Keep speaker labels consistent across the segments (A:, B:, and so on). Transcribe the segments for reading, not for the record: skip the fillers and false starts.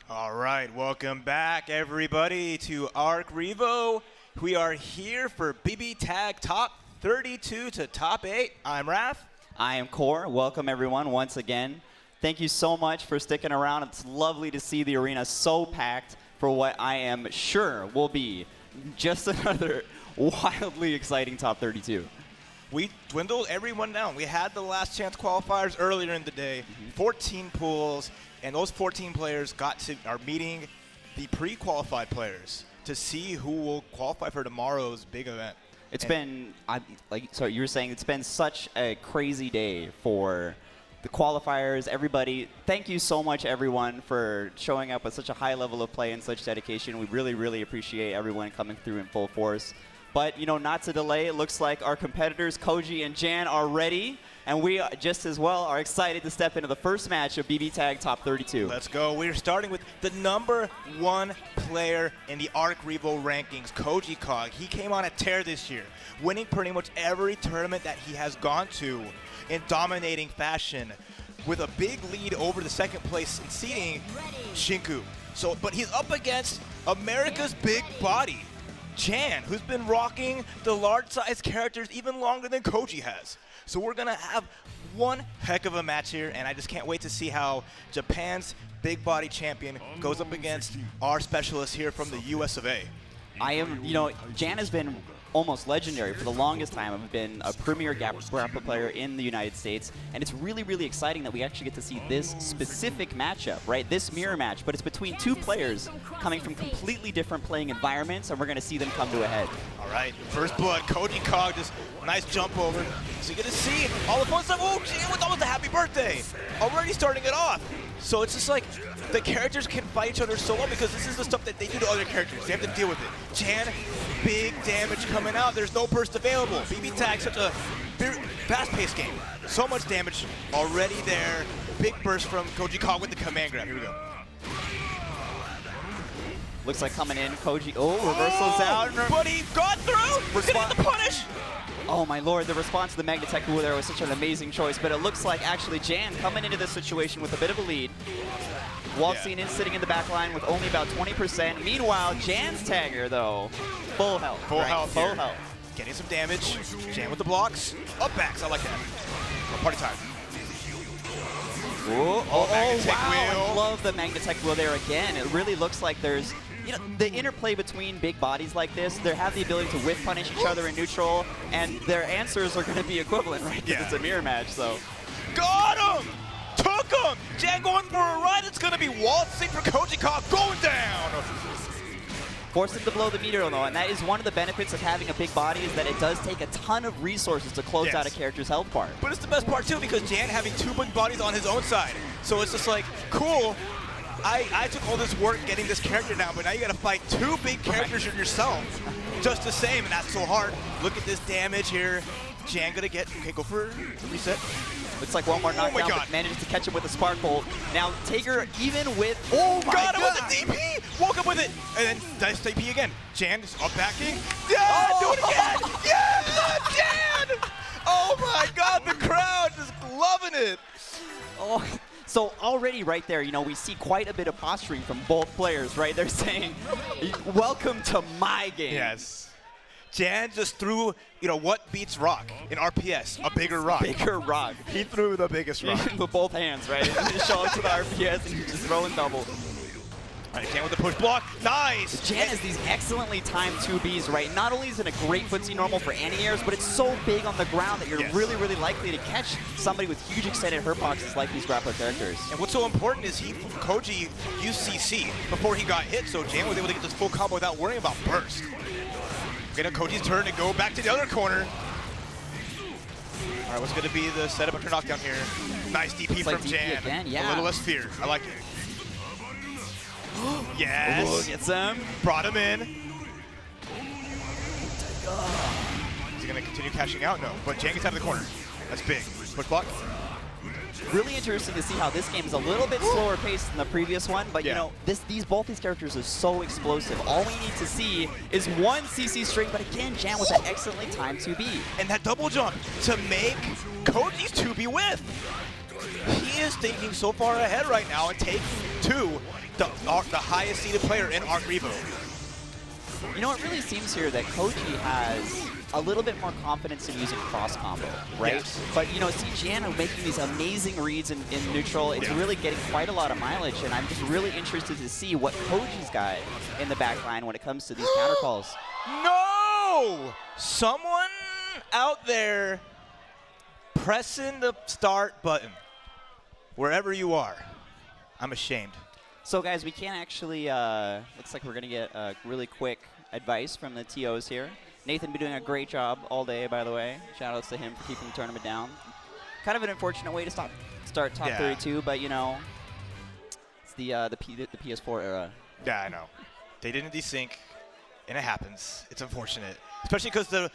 A: All right, welcome back everybody to ArcRevo. We are here for BB Tag Top 32 to Top 8. I'm Raph.
B: I am Core. Welcome everyone once again. Thank you so much for sticking around. It's lovely to see the arena so packed for what I am sure will be just another wildly exciting Top 32.
A: We dwindled everyone down. We had the last chance qualifiers earlier in the day, 14 pools, and those 14 players are meeting the pre-qualified players to see who will qualify for tomorrow's big event.
B: It's been, so you were saying it's been such a crazy day for the qualifiers, everybody. Thank you so much, everyone, for showing up with such a high level of play and such dedication. We really, really appreciate everyone coming through in full force. But, you know, not to delay, it looks like our competitors, Koji and Jan, are ready. And we, just as well, are excited to step into the first match of BB Tag Top 32.
A: Let's go. We're starting with the #1 player in the ArcRevo rankings, kojiKOG. He came on a tear this year, winning pretty much every tournament that he has gone to in dominating fashion, with a big lead over the second place in seeding, Shinku. But he's up against America's big body, Jan, who's been rocking the large-sized characters even longer than Koji has. So we're going to have one heck of a match here, and I just can't wait to see how Japan's big body champion goes up against our specialist here from the US of A.
B: Jan has been almost legendary for the longest time. I've been a premier grapple player in the United States, and it's really, really exciting that we actually get to see this specific matchup, right? This mirror match, but it's between two players coming from completely different playing environments, and we're going to see them come to a head.
A: All right, first blood, kojiKOG, just nice jump over. So you're going to see all the fun stuff. Oh, Jan with almost a happy birthday. Already starting it off. So it's just like the characters can fight each other so well because this is the stuff that they do to other characters. They have to deal with it. Jan, big damage coming out. There's no burst available. BB Tag, such a fast-paced game. So much damage already there. Big burst from kojiKOG with the command grab. Here we go.
B: Looks like coming in, Koji. Oh, reversals out.
A: But he got through. Getting the punish.
B: Oh my lord, the response to the Magnatech there was such an amazing choice, but it looks like actually Jan coming into this situation with a bit of a lead. Waldstein is sitting in the back line with only about 20%. Meanwhile, Jan's tagger, though, full health.
A: Full health.
B: Full health.
A: Getting some damage. Jan with the blocks. Up backs, I like that. Party time.
B: Whoa.
A: Oh,
B: wow,
A: wheel.
B: I love the Magnatech wheel there again. It really looks like there's, the interplay between big bodies like this, they have the ability to whiff punish each other in neutral, and their answers are going to be equivalent, right? Because it's a mirror match, so.
A: Got him! Took him! Jan going for a ride. It's going to be Waldstein for kojiKOG going down!
B: Forced him to blow the meter, though, and that is one of the benefits of having a big body, is that it does take a ton of resources to close out a character's health bar.
A: But it's the best part, too, because Jan having two big bodies on his own side. So it's just like, cool. I took all this work getting this character down, but now you got to fight two big characters yourself. Just the same, and that's so hard. Look at this damage here. Jan gonna get, okay, go for the reset.
B: Looks like one more knockdown, but manages to catch him with a spark bolt. Now, Tager, even with, oh my god!
A: Got him with the DP! Woke up with it! And then nice DP again. Jan is up backing. Yeah! Do it again! Yeah! Jan! Oh my god, the crowd just loving it!
B: Oh. So already right there, we see quite a bit of posturing from both players, right? They're saying, welcome to my game.
A: Yes. Jan just threw, what beats rock in RPS? A bigger rock.
B: Bigger rock.
A: He threw the biggest rock.
B: With both hands, right? Just show up to the RPS and he's just throwing double.
A: All right, Jan with the push block. Nice!
B: Jan has these excellently timed 2Bs, right? Not only is it a great footsie normal for anti-airs, but it's so big on the ground that you're really, really likely to catch somebody with huge extended hurt boxes like these grappler characters.
A: And what's so important is Koji used CC before he got hit, so Jan was able to get this full combo without worrying about burst. Okay, now Koji's turn to go back to the other corner. All right, what's going to be the setup after knockdown here? Nice DP from Jan.
B: Again, yeah.
A: A little less fear. I like it. Yes.
B: Ooh, gets him.
A: Brought him in. Is he going to continue cashing out? No. But Jan gets out of the corner. That's big. Push block.
B: Really interesting to see how this game is a little bit slower paced than the previous one, but both these characters are so explosive. All we need to see is one CC string, but again, Jan with that excellently timed 2B.
A: And that double jump to make Koji's 2B with. He is thinking so far ahead right now and taking to the highest seeded player in ArcRevo.
B: You know, it really seems here that Koji has a little bit more confidence in using cross combo, right?
A: Yes.
B: But, you know, see Jana making these amazing reads in neutral. It's really getting quite a lot of mileage, and I'm just really interested to see what Koji's got in the back line when it comes to these counter calls.
A: No! Someone out there pressing the start button, wherever you are. I'm ashamed.
B: So, guys, we can't actually, looks like we're going to get really quick advice from the TOs here. Nathan been doing a great job all day, by the way. Shout-outs to him for keeping the tournament down. Kind of an unfortunate way to start top 32, but, you know, it's the PS4 era.
A: Yeah, I know. They didn't desync, and it happens. It's unfortunate, especially because the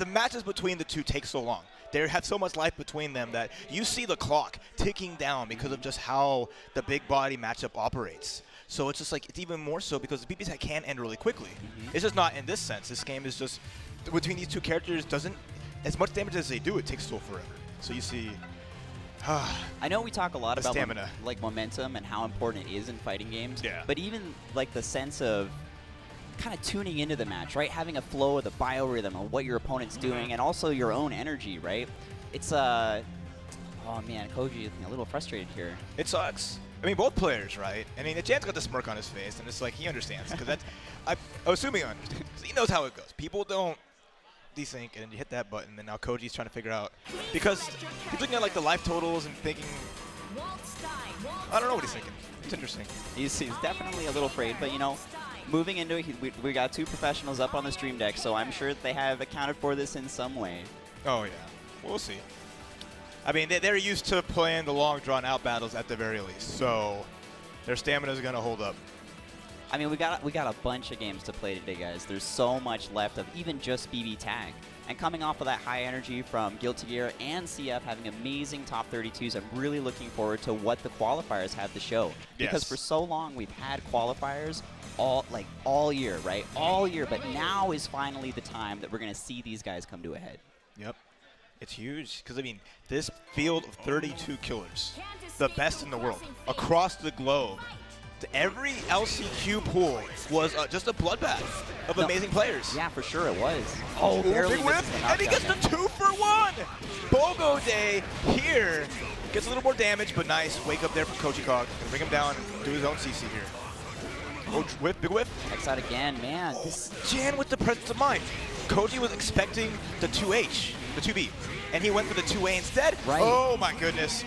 A: matches between the two take so long. They have so much life between them that you see the clock ticking down because of just how the big body matchup operates. So it's just like, it's even more so because the BBs can end really quickly. It's just not in this sense. This game is just, between these two characters, doesn't, as much damage as they do, it takes still forever. So you see,
B: I know we talk a lot about
A: stamina.
B: like momentum and how important it is in fighting games.
A: Yeah.
B: But even like the sense of kind of tuning into the match, right? Having a flow of the biorhythm of what your opponent's doing and also your own energy, right? It's oh man, Koji is a little frustrated here.
A: It sucks. I mean, both players, right? I mean, Jan's got the smirk on his face, and it's like he understands because that's. I'm assuming he understands. He knows how it goes. People don't desync, and you hit that button, and now Koji's trying to figure out because he's looking at like the life totals and thinking. I don't know what he's thinking. It's interesting.
B: He's definitely a little afraid, but you know, moving into it, we got two professionals up on the stream deck, so I'm sure they have accounted for this in some way.
A: Oh yeah, we'll see. I mean, they're used to playing the long, drawn-out battles at the very least, so their stamina is going to hold up.
B: I mean, we got a bunch of games to play today, guys. There's so much left of even just BB Tag. And coming off of that high energy from Guilty Gear and CF having amazing top 32s, I'm really looking forward to what the qualifiers have to show. Because for so long, we've had qualifiers all year, right? All year, but now is finally the time that we're going to see these guys come to a head.
A: Yep. It's huge because, I mean, this field of 32 killers, the best in the world, across the globe, every LCQ pool was just a bloodbath of amazing players.
B: Yeah, for sure it was. Oh, barely
A: big whip, and he gets the 2-for-1. Bogo Day here gets a little more damage, but nice. Wake up there for kojiKOG. Gonna bring him down and do his own CC here. Oh, whip, big whip.
B: X out again, man.
A: Jan with the presence of mind. Koji was expecting the 2H, the 2B, and he went for the 2A instead.
B: Right.
A: Oh my goodness.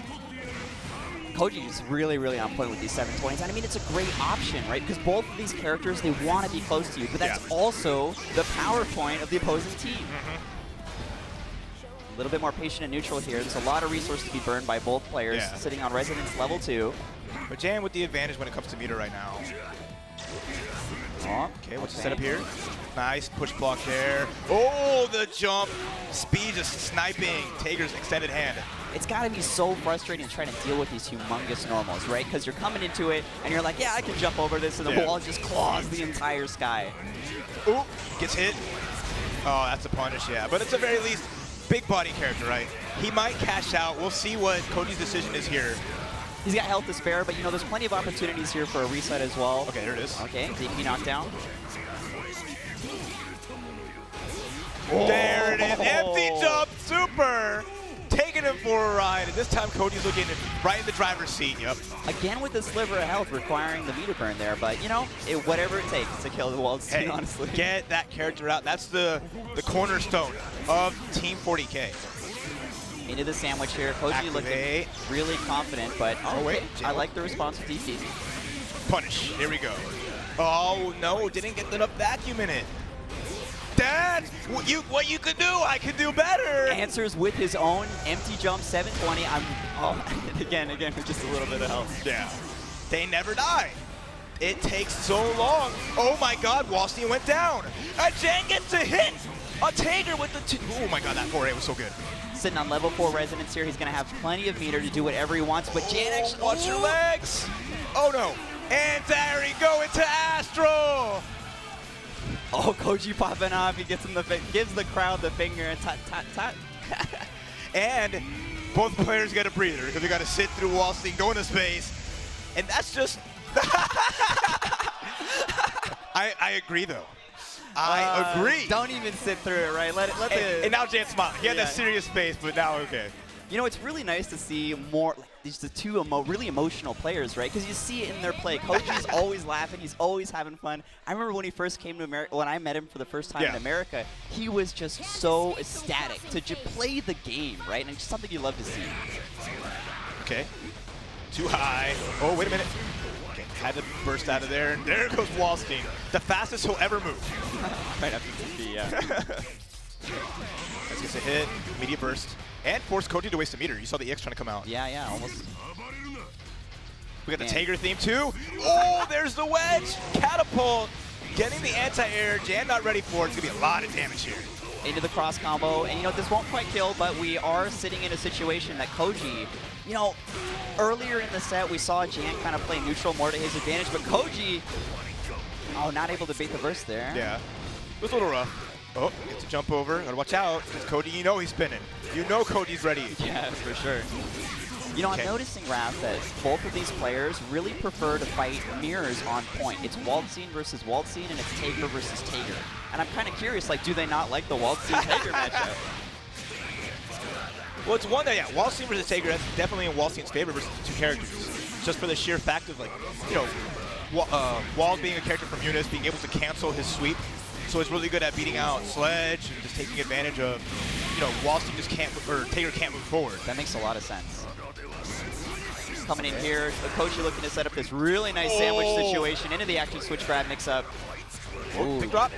B: Koji is really, really on point with these 720s. And I mean, it's a great option, right? Because both of these characters, they want to be close to you, but that's also the power point of the opposing team. A little bit more patient and neutral here. There's a lot of resources to be burned by both players sitting on Resonance level 2.
A: But Jan with the advantage when it comes to meter right now. Okay, what's the setup here? Nice push block there. Oh, the jump. Speed just sniping Tager's extended hand.
B: It's got to be so frustrating trying to deal with these humongous normals, right? Because you're coming into it, and you're like, yeah, I can jump over this, and the wall just claws the entire sky.
A: Ooh, gets hit. Oh, that's a punish, yeah. But at the very least, big body character, right? He might cash out. We'll see what Koji's decision is here.
B: He's got health to spare, but, you know, there's plenty of opportunities here for a reset as well.
A: Okay, there it is.
B: Okay, DP knockdown.
A: Oh. There it is. Empty jump, super. Taking him for a ride, and this time Koji's looking right in the driver's seat. Yep.
B: Again with the sliver of health requiring the meter burn there, but, you know, whatever it takes to kill the Waldstein, honestly.
A: Get that character out. That's the cornerstone of Team 40K.
B: Into the sandwich here. Koji looking really confident, but wait, I like the response with DP.
A: Punish. Here we go. Oh, no, didn't get enough vacuum in it. Dad, what you could do, I could do better.
B: Answers with his own empty jump 720. Again, with just a little bit of help.
A: Yeah. They never die. It takes so long. Oh my God, Waldstein went down. And Jan gets a hit. A Tager with the oh my God, that 4A was so good.
B: Sitting on level 4 resonance here. He's going to have plenty of meter to do whatever he wants, but Jan actually...
A: Watch your legs. Oh no. And there he go into Astro.
B: Oh, Koji popping off. He gets him gives the crowd the finger and tot.
A: And both players get a breather because they got to sit through Waldstein, go into space. And that's I agree, though. I agree.
B: Don't even sit through it, right? Let
A: And now Jan's smiling. He had that serious face, but now okay.
B: You know, it's really nice to see more these the two really emotional players, right? Because you see it in their play. Koji's always laughing. He's always having fun. I remember when he first came to America, when I met him for the first time in America, he was just so ecstatic to play the game, right? And it's just something you love to see.
A: Okay. Too high. Oh, wait a minute. Okay, had to burst out of there. And there goes Waldstein. The fastest he'll ever move.
B: Right after TP, yeah.
A: Let's get a hit. Immediate burst. And force Koji to waste a meter. You saw the EX trying to come out.
B: Yeah, almost.
A: We got the Tager theme too. Oh, there's the wedge. Catapult. Getting the anti-air. Jan not ready for it. It's going to be a lot of damage here.
B: Into the cross combo. And, you know, this won't quite kill, but we are sitting in a situation that Koji, you know, earlier in the set, we saw Jan kind of play neutral more to his advantage, but Koji, not able to bait the burst there.
A: Yeah. It was a little rough. Oh, gets to jump over. Gotta watch out. Because Cody, you know he's spinning. You know Cody's ready.
B: Yeah, for sure. You know, I'm noticing, Raph, that both of these players really prefer to fight mirrors on point. It's Waldstein versus Waldstein, and it's Tager versus Tager. And I'm kind of curious, like, do they not like the Waldstein-Tager matchup?
A: Well, it's one that, Waldstein versus Tager, that's definitely in Waldstein's favor versus the two characters. Just for the sheer fact of, like, you know, Wald being a character from Eunice, being able to cancel his sweep. So it's really good at beating out Sledge and just taking advantage of, you know, Waldstein just can't, or Tager can't move forward.
B: That makes a lot of sense. Coming in here, Koji looking to set up this really nice sandwich situation into the active switch grab mix-up.
A: Oh, pick drop.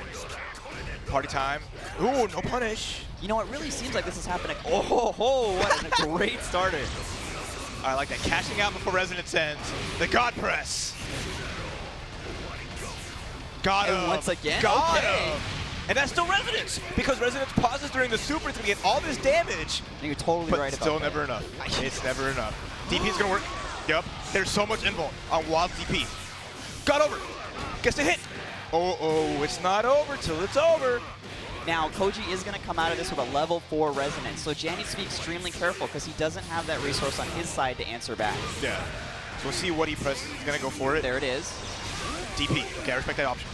A: Party time. Ooh, no punish.
B: You know, it really seems like this is happening. Oh, what a great starter.
A: I like that. Cashing out before Resonance ends. The God Press. Got him.
B: And once again,
A: Got him. And that's still Resonance, because Resonance pauses during the super to get all this damage.
B: And you're totally right about that.
A: But still never enough. It's never enough. DP's gonna work. Yep. There's so much invul on Wild DP. Got over. Gets the hit. Oh, it's not over till it's over.
B: Now, Koji is going to come out of this with a level 4 Resonance, so Jan needs to be extremely careful because he doesn't have that resource on his side to answer back.
A: Yeah. So we'll see what he presses. He's going to go for it.
B: There it is.
A: DP. Okay, I respect that option.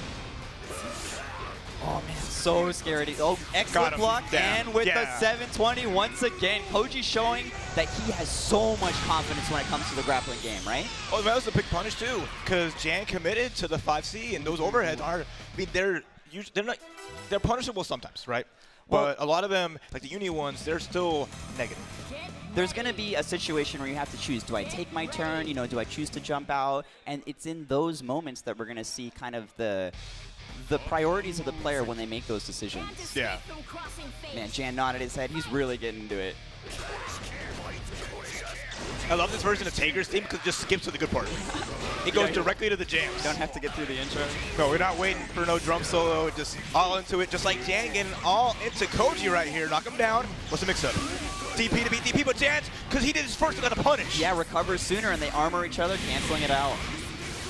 B: Oh, man, so scary. Oh, excellent block, and with the 720 once again, Koji showing that he has so much confidence when it comes to the grappling game, right?
A: Oh, that was a big punish, too, because Jan committed to the 5C, and those overheads are, I mean, they're punishable sometimes, right? But a lot of them, like the Uni ones, they're still negative.
B: There's going to be a situation where you have to choose. Do I take my turn? You know, do I choose to jump out? And it's in those moments that we're going to see kind of the priorities of the player when they make those decisions.
A: Yeah.
B: Man, Jan nodded his head. He's really getting into it.
A: I love this version of Tager's theme because it just skips to the good part. It goes directly to the jams.
B: You don't have to get through the intro.
A: No, we're not waiting for no drum solo. Just all into it, just like Jan getting all into Koji right here. Knock him down. What's the mix-up? DP to beat DP, but Jan, because he did his first, got a punish.
B: Yeah, recovers sooner, and they armor each other, canceling it out.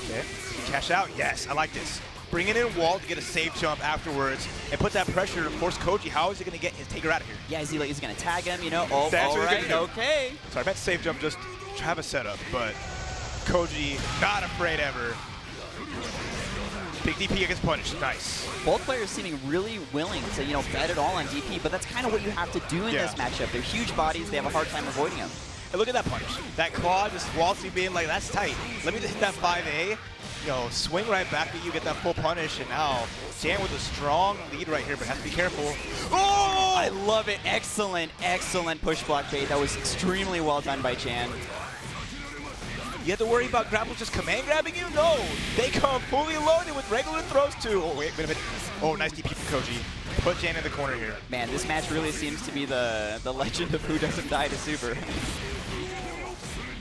A: Okay. Cash out. Yes, I like this. Bringing in Wald to get a safe jump afterwards and put that pressure to force Koji. How is he going to get his Tager out of here?
B: Yeah, is he going to tag him, you know? Oh,
A: that's
B: all right, okay.
A: Sorry, I meant safe jump just to have a setup, but Koji not afraid ever. Big DP gets punished. Nice.
B: Both players seeming really willing to, you know, bet it all on DP, but that's kind of what you have to do in this matchup. They're huge bodies. They have a hard time avoiding them.
A: And look at that punish. That claw just Waldstein being like, that's tight. Let me just hit that 5A. You know, swing right back at you, get that full punish, and now Jan with a strong lead right here, but has to be careful. Oh!
B: I love it. Excellent, excellent push block bait. That was extremely well done by Jan.
A: You have to worry about grapples just command grabbing you? No! They come fully loaded with regular throws too. Oh, wait a minute. Oh, nice DP from Koji. Put Jan in the corner here.
B: Man, this match really seems to be the legend of who doesn't die to super.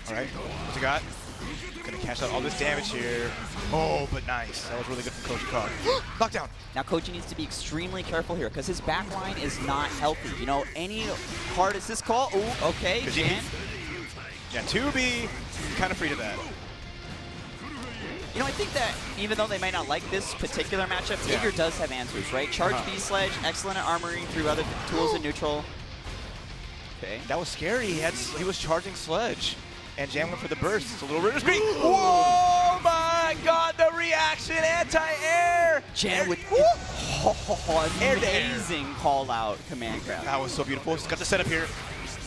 A: All right, what's he got? Gonna cash out all this damage here. Oh, but nice. That was really good from kojiKOG. Knockdown.
B: Now, Koji needs to be extremely careful here because his back line is not healthy. You know, any hard assist call. Ooh, okay, Jan.
A: Yeah, 2B, kind of free to that.
B: You know, I think that even though they might not like this particular matchup, Tager does have answers, right? Charge B-Sledge, excellent at armoring through other tools in neutral. Okay.
A: That was scary. He was charging Sledge. And Jan went for the burst. It's a little risky. Whoa, my God, the reaction, anti-air.
B: Jan with
A: Air to air.
B: amazing call out command grab.
A: That was so beautiful. He's got the setup here.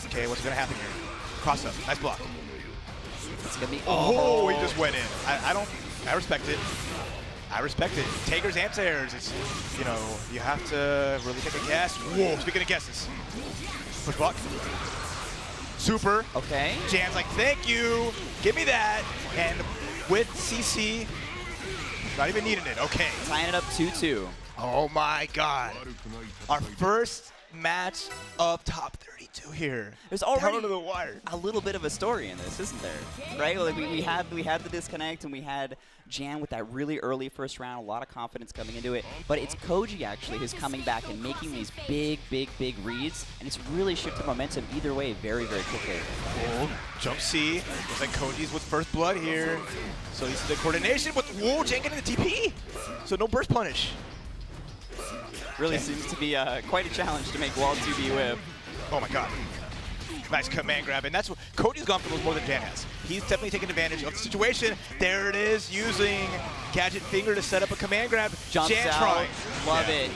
A: Okay, what's gonna happen here? Cross up, nice block.
B: It's gonna be.
A: Oh, he just went in. I respect it. I respect it. Takers and tears. It's, you know, you have to really take a guess. Whoa, speaking of guesses. Push block. Super.
B: Okay.
A: Jan's like, thank you. Give me that. And with CC, not even needing it. Okay.
B: Tying it up 2-2.
A: Oh my God. Our first match of top 32 here.
B: There's already
A: down to the wire.
B: a little bit of a story in this, isn't there? Right? Like we had the disconnect, and we had Jan with that really early first round, a lot of confidence coming into it. But it's Koji actually who's coming back and making these big reads, and it's really shifted momentum either way very, very quickly.
A: Oh, jump C. Looks like Koji's with first blood here. So he's the coordination with Jan getting the TP. So no burst punish.
B: Really seems to be quite a challenge to make Wall 2B with.
A: Oh my God. Nice command grab, and that's what Koji's gone for those more than Jan has. He's definitely taking advantage of the situation. There it is, using gadget finger to set up a command grab.
B: Jumps
A: Jan
B: out.
A: trying.
B: Love it.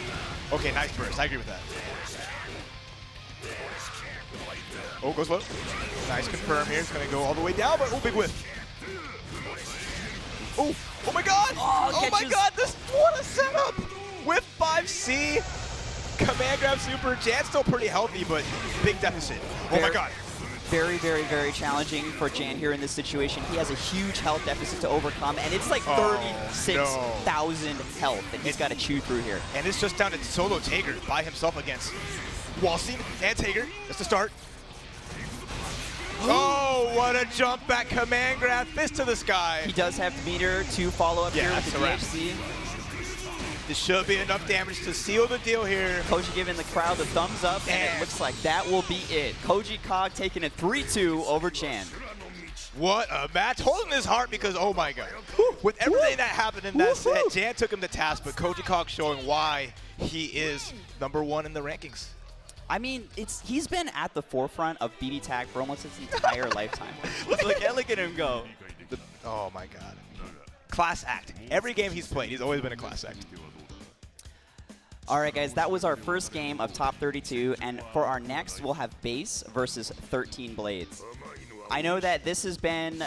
A: Okay, nice burst. I agree with that. Oh, goes low. Nice confirm here. It's gonna go all the way down, but oh, big whiff. Oh, oh my God! Oh my God! What a setup! With 5C, command grab super. Jan's still pretty healthy, but big deficit. Oh my God.
B: Very, very challenging for Jan here in this situation. He has a huge health deficit to overcome, and it's like 36,000 health that he's got to chew through here.
A: And it's just down to solo Tager by himself against Waldstein and Tager. That's the start. Oh, what a jump back command grab, fist to the sky.
B: He does have the meter to follow up here with the DHC.
A: This should be enough damage to seal the deal here.
B: Koji giving the crowd the thumbs up, and it looks like that will be it. kojiKOG taking it 3-2 over Jan.
A: What a match. Holding his heart because, oh my God. With everything that happened in that set, Jan took him to task, but kojiKOG showing why he is #1 in the rankings.
B: I mean, he's been at the forefront of BB Tag for almost his entire lifetime. Look at him go.
A: Oh my God. Class act. Every game he's played, he's always been a class act.
B: All right, guys, that was our first game of top 32, and for our next, we'll have Bace versus XIIIBlades. I know that this has been,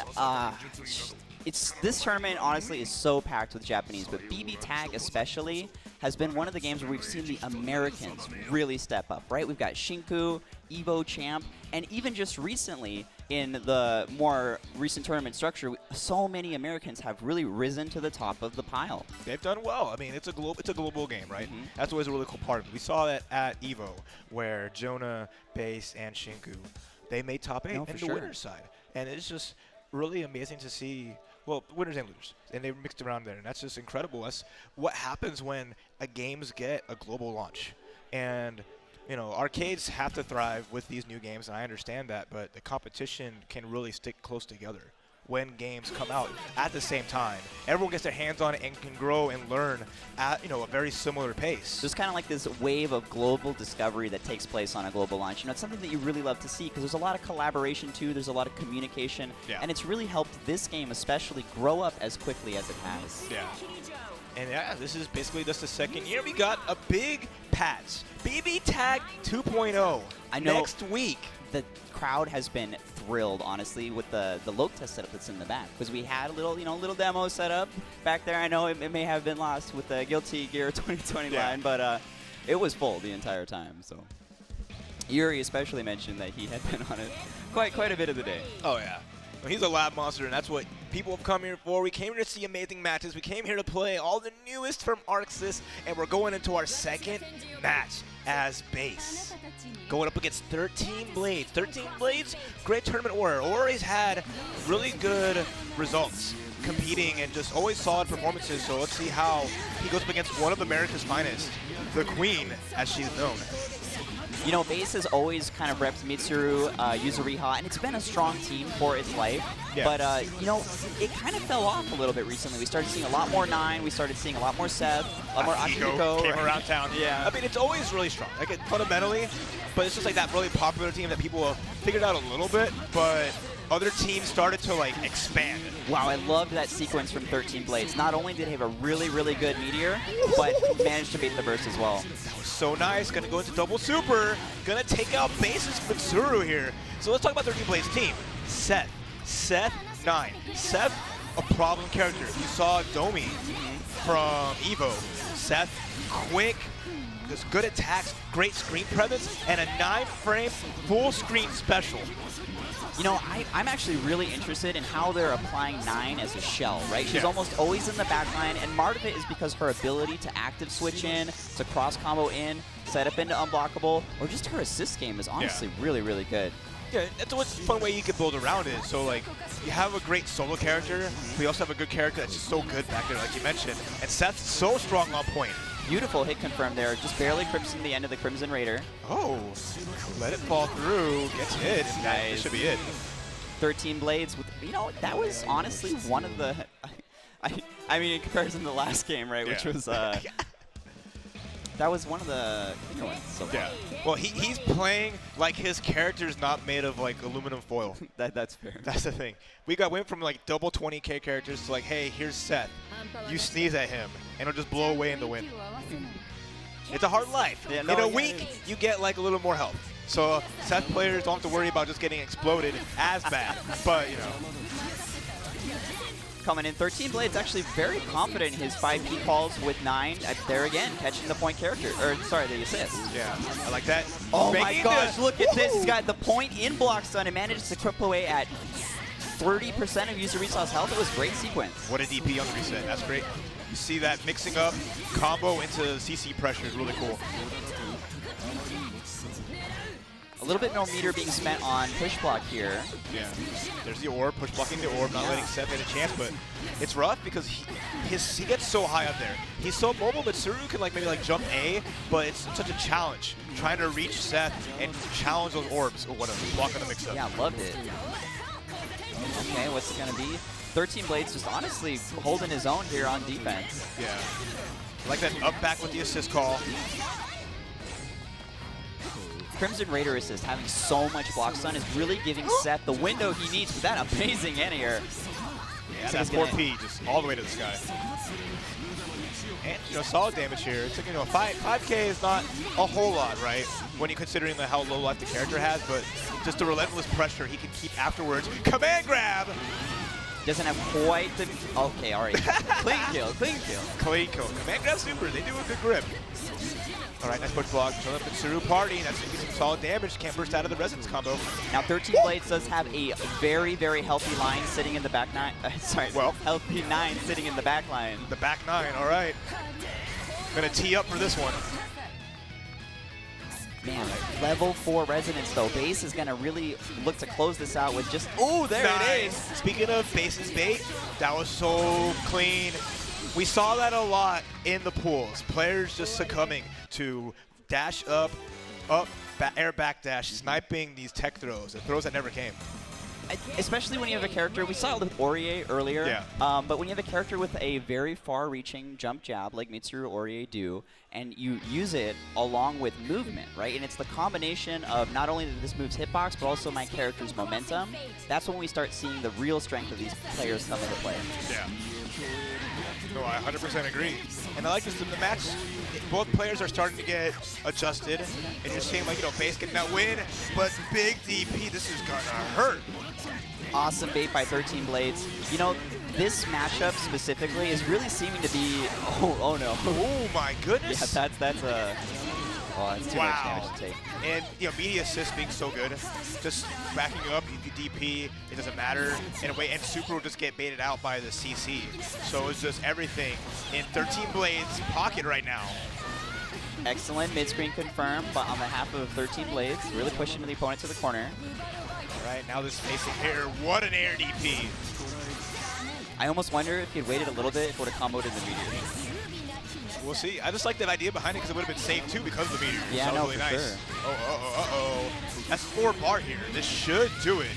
B: this tournament honestly is so packed with Japanese, but BB Tag especially has been one of the games where we've seen the Americans really step up, right? We've got Shinku, Evo Champ, and even just recently in the more recent tournament structure, so many Americans have really risen to the top of the pile.
A: They've done well. I mean, it's a global game, right? Mm-hmm. That's always a really cool part of it. We saw that at Evo, where Jona, Bace, and Shinku, they made top 8 in the winner's side. And it's just really amazing to see, well, winners and losers, and they mixed around there, and that's just incredible. That's what happens when games get a global launch. And you know, arcades have to thrive with these new games, and I understand that, but the competition can really stick close together when games come out at the same time. Everyone gets their hands on it and can grow and learn at, you know, a very similar pace.
B: There's kind of like this wave of global discovery that takes place on a global launch. You know, it's something that you really love to see because there's a lot of collaboration too, there's a lot of communication, and it's really helped this game especially grow up as quickly as it has.
A: Yeah. And yeah, this is basically just the second year. We got a big patch. BB Tag 2.0
B: I know
A: next week.
B: The crowd has been thrilled, honestly, with the load test setup that's in the back. Because we had a little demo set up back there. I know it may have been lost with the Guilty Gear 2020 line, but it was full the entire time. So Yuri especially mentioned that he had been on it quite a bit of the day.
A: Oh, yeah. Well, he's a lab monster, and that's what people have come here for. We came here to see amazing matches. We came here to play all the newest from ArcSys, and we're going into our second match as Bace. Going up against 13Blades. 13Blades, great tournament warrior. Always had really good results competing and just always solid performances. So let's see how he goes up against one of America's finest, the Queen, as she's known.
B: You know, Bace has always kind of repped Mitsuru, Yuzuriha, and it's been a strong team for its life. Yeah. But, you know, it kind of fell off a little bit recently. We started seeing a lot more 9. We started seeing a lot more Seth, a lot more Akihiko.
A: Came around town.
B: Yeah.
A: I mean, it's always really strong, fundamentally, but it's just like that really popular team that people have figured out a little bit. But other teams started to like expand.
B: Wow, I loved that sequence from 13 Blades. Not only did he have a really, really good meteor, but managed to beat the burst as well.
A: That was so nice. Gonna go into double super. Gonna take out bases Mitsuru here. So let's talk about 13 Blades team. Seth. Seth 9. Seth, a problem character. You saw Domi from Evo. Seth, quick, just good attacks, great screen presence, and a 9-frame full screen special.
B: You know, I'm actually really interested in how they're applying 9 as a shell, right? She's almost always in the back line, and part of it is because her ability to active switch in, to cross combo in, set up into unblockable, or just her assist game is honestly really, really good.
A: Yeah, that's one fun way you can build around it. So, like, you have a great solo character, but you also have a good character that's just so good back there, like you mentioned. And Seth's so strong on point.
B: Beautiful hit confirmed there, just barely crimson the end of the Crimson Raider.
A: Oh, let it fall through, gets hit.
B: Nice.
A: That should be it.
B: 13 Blades, with, you know, that was honestly one of the, I mean, in comparison to the last game, right, which was, that was one of the bigger ones so far.
A: Yeah. Well, he's playing like his character's not made of like aluminum foil.
B: That's fair.
A: That's the thing. We went from like double 20K characters to like, hey, here's Seth. You sneeze at him, and it'll just blow away in the wind. It's a hard life.
B: Yeah,
A: In
B: no,
A: a week, you get like a little more health. So Seth players don't have to worry about just getting exploded as bad. But, you know.
B: Coming in, 13 Blades actually very confident in his 5P calls with 9. There again, catching the point character, or sorry, the assist.
A: Yeah, I like that.
B: Oh my
A: Making
B: gosh,
A: the-
B: look at this. He's got the point in block stun and manages to clip away at 30% of Yuzuriha's health. It was a great sequence.
A: What a DP on the reset. That's great. You see that mixing up combo into CC pressure is really cool.
B: A little bit more meter being spent on push block here.
A: Yeah, there's the orb, push blocking the orb, not letting Seth get a chance, but it's rough because he gets so high up there. He's so mobile, but Tsuru can like maybe like jump A, but it's such a challenge trying to reach Seth and challenge those orbs or whatever, blocking the mix up.
B: Yeah, loved it. Okay, what's it gonna be? 13 Blades just honestly holding his own here on defense.
A: Yeah, I like that up back with the assist call.
B: Crimson Raider assist, having so much block stun, is really giving Seth the window he needs with that amazing anti-air.
A: Yeah, that 4P just all the way to the sky. And, you know, solid damage here. It's like, you know, 5K is not a whole lot, right? When you're considering how low life the character has, but just the relentless pressure he can keep afterwards. Command grab!
B: Doesn't have quite the... Okay, all right. Clean kill, clean kill.
A: Clean kill. Command grab super. They do a good grip. All right, nice push block. Showing up Mitsuru party. That's going to be some solid damage. Can't burst out of the resonance combo.
B: Now, 13 Blades does have a very, very healthy line sitting in the back nine. Healthy 9 sitting in the back line.
A: The back 9, all right. Going to tee up for this one.
B: Man, level 4 resonance though. Bace is going to really look to close this out with just... Oh, there it is!
A: Speaking of Bace's bait, that was so clean. We saw that a lot in the pools. Players just succumbing to dash up, air backdash, sniping these tech throws, the throws that never came.
B: Especially when you have a character, we saw it with Aurier earlier, but when you have a character with a very far-reaching jump jab like Mitsuru or Aurier do, and you use it along with movement, right? And it's the combination of not only this move's hitbox, but also my character's momentum. That's when we start seeing the real strength of these players come into play.
A: Yeah. No, I 100% agree. And I like this, the match, both players are starting to get adjusted, and you're seeing, like, you know, Bace getting that win, but big DP, this is gonna hurt.
B: Awesome bait by 13 Blades. You know, this matchup specifically is really seeming to be, oh no.
A: Oh my goodness.
B: Yeah, that's a, oh, that's too much damage to take.
A: And, you know, media assist being so good, just backing up, you DP, it doesn't matter in a way, and Super will just get baited out by the CC. So it's just everything in 13 Blades' pocket right now.
B: Excellent mid-screen confirmed, but on behalf of 13 Blades, really pushing the opponent to the corner.
A: All right, now this facing air, what an air DP.
B: I almost wonder if he had waited a little bit, if it would have comboed in the meteor.
A: We'll see. I just like the idea behind it because it would have been safe too because of the meteor.
B: Yeah,
A: so
B: no,
A: really
B: for
A: nice.
B: sure.
A: Oh. That's 4 bar here. This should do it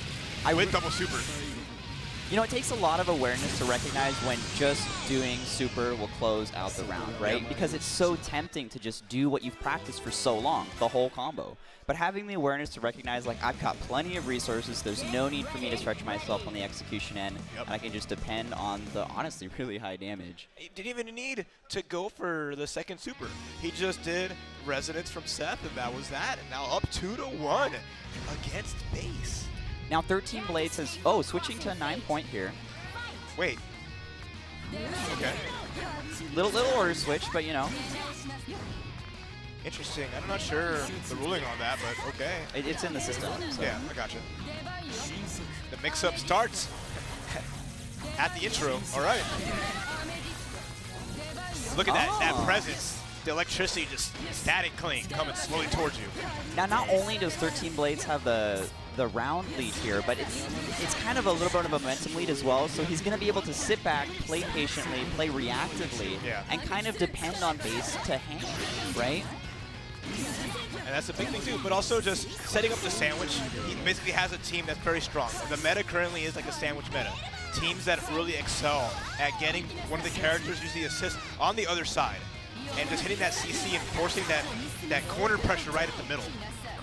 A: with double super.
B: You know, it takes a lot of awareness to recognize when just doing super will close out the round, right?
A: Yep.
B: Because it's so tempting to just do what you've practiced for so long, the whole combo. But having the awareness to recognize, like, I've got plenty of resources, there's no need for me to stretch myself on the execution end, and I can just depend on the, honestly, really high damage.
A: He didn't even need to go for the second super. He just did Resonance from Seth, and that was that. And now up 2-1 against Bace.
B: Now 13Blades has, switching to a 9-point here.
A: Wait. Okay.
B: Little order switch, but you know.
A: Interesting. I'm not sure the ruling on that, but okay.
B: It's in the system. So.
A: Yeah, I gotcha. The mix-up starts at the intro. All right. Look at that presence. The electricity just static cling coming slowly towards you.
B: Now, not only does 13Blades have the round lead here, but it's kind of a little bit of a momentum lead as well. So he's going to be able to sit back, play patiently, play reactively, and kind of depend on Bace to hang, right?
A: And that's a big thing too, but also just setting up the sandwich. He basically has a team that's very strong. The meta currently is like a sandwich meta. Teams that really excel at getting one of the characters usually assist on the other side and just hitting that CC and forcing that corner pressure right at the middle.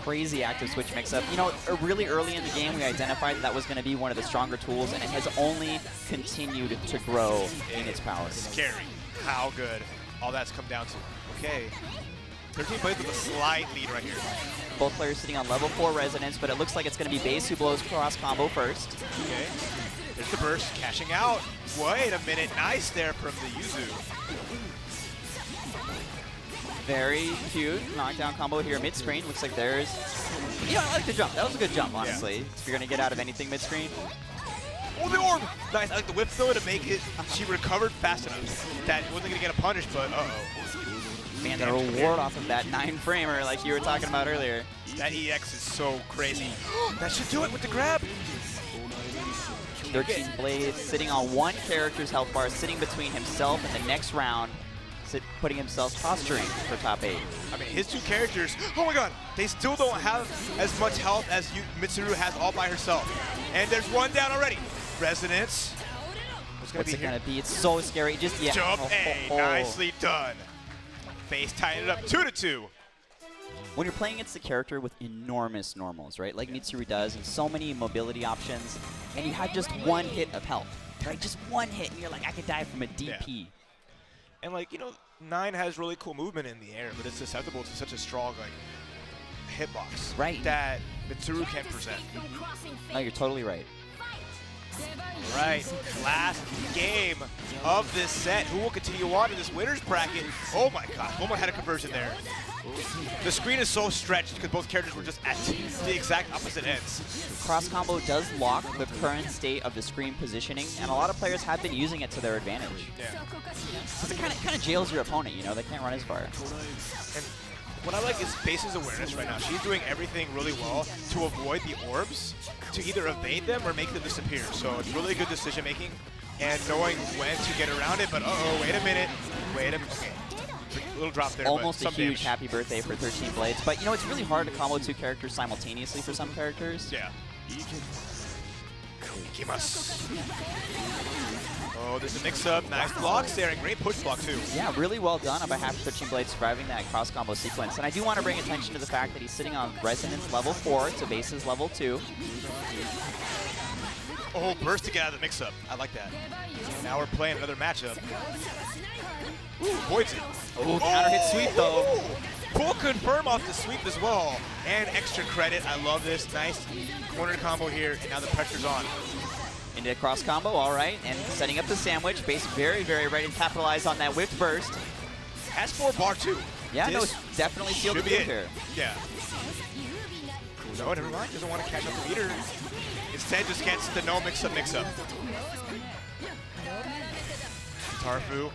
B: Crazy active switch mix-up. You know, really early in the game, we identified that was going to be one of the stronger tools, and it has only continued to grow in its power.
A: Scary how good all that's come down to. Okay. 13Blades with a slight lead right here.
B: Both players sitting on level 4 Resonance, but it looks like it's going to be Bace who blows cross combo first.
A: Okay. There's the burst, cashing out. Wait a minute, nice there from the Yuzu.
B: Very cute knockdown combo here mid-screen. Looks like there's... You know, I like the jump. That was a good jump, honestly. If you're going to get out of anything mid-screen.
A: Oh, the orb! Nice, I like the whip though to make it... She recovered fast enough that wasn't going to get a punish, but uh-oh.
B: Man, the reward off of that 9-framer like you were talking about earlier.
A: That EX is so crazy. That should do it with the grab.
B: 13Blades sitting on one character's health bar, sitting between himself and the next round, putting himself posturing for top 8.
A: I mean, his two characters, oh my god, they still don't have as much health as Mitsuru has all by herself. And there's one down already. Resonance.
B: What's it going to be? It's so scary. Just, yeah.
A: Jump A, nicely done. Bace tying it up 2-2.
B: When you're playing against a character with enormous normals, right, like Mitsuru does, and so many mobility options, and you have just one hit of health, right, just one hit, and you're like, I could die from a DP.
A: Yeah. And like, you know, 9 has really cool movement in the air, but it's susceptible to such a strong, like, hitbox.
B: Right.
A: That Mitsuru can't present.
B: No, you're totally right.
A: All right, last game of this set. Who will continue on in this winner's bracket? Oh my god, Momo had a conversion there. The screen is so stretched because both characters were just at the exact opposite ends.
B: Cross combo does lock the current state of the screen positioning, and a lot of players have been using it to their advantage.
A: Yeah.
B: Because it kind of jails your opponent, you know, they can't run as far.
A: And what I like is Bace's awareness right now. She's doing everything really well to avoid the orbs, to either evade them or make them disappear. So it's really good decision making and knowing when to get around it. But wait a minute. Okay. A little drop there.
B: Almost
A: but
B: a huge happy birthday for 13Blades. But you know, it's really hard to combo two characters simultaneously for some characters.
A: Yeah. Ikimasu. Oh, there's a mix-up. Nice blocks there, and great push block, too.
B: Yeah, really well done on behalf of 13Blades surviving that cross-combo sequence. And I do want to bring attention to the fact that he's sitting on Resonance level 4 to Bace's level 2.
A: Oh, burst to get out of the mix-up. I like that. Now we're playing another matchup. Ooh, voids it.
B: Oh, counter hit sweep, though.
A: Full confirm off the sweep as well. And extra credit. I love this. Nice corner combo here, and now the pressure's on.
B: Into a cross combo, all right, and setting up the sandwich. Bace very, very ready to capitalize on that whipped burst.
A: Has 4 bar too.
B: Yeah, no, definitely sealed the deal here.
A: Yeah. No, never mind. Doesn't want to catch up the meter. Instead, just gets the no mix-up. Tarfu.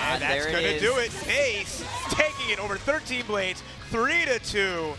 A: And that's going to do it. Bace taking it over 13Blades, 3-2.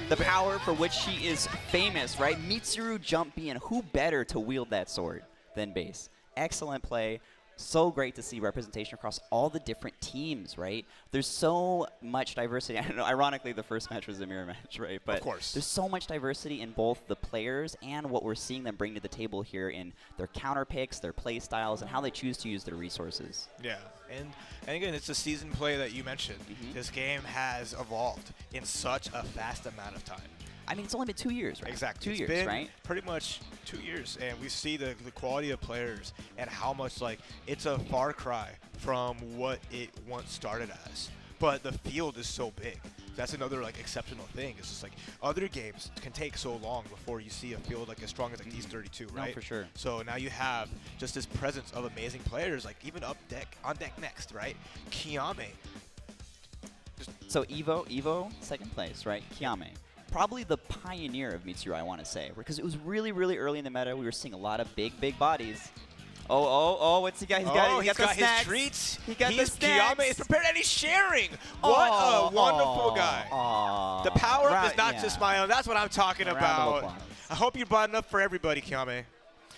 B: The power for which she is famous, right? Mitsuru jump B, and who better to wield that sword than Bace? Excellent play. so great to see representation across all the different teams, right? There's so much diversity. I know, ironically, the first match was a mirror match, right? But
A: of course.
B: There's so much diversity in both the players and what we're seeing them bring to the table here in their counter picks, their play styles, and how they choose to use their resources.
A: Yeah, and again, it's a season play that you mentioned. This game has evolved in such a fast amount of time.
B: I mean, it's only been 2 years, right?
A: Exactly.
B: 2
A: It's
B: years,
A: been
B: right?
A: pretty much 2 years, and we see the quality of players and how much, like, it's a far cry from what it once started as. But the field is so big. That's another, like, exceptional thing. It's just, like, other games can take so long before you see a field, like, as strong as, like, these 32, right?
B: No, for sure.
A: So now you have just this presence of amazing players, like, even on deck next, right? Kyamei.
B: So Evo, second place, right? Kyamei. Probably the pioneer of Mitsuru, I want to say, because it was really, really early in the meta. We were seeing a lot of big bodies. Oh, what's he got? He's got
A: his treats.
B: He got the snacks.
A: Kyamei is prepared, and he's sharing. What a wonderful guy.
B: Aww.
A: The power-up is not just my own. That's what I'm talking about. I hope you brought enough for everybody, Kyamei.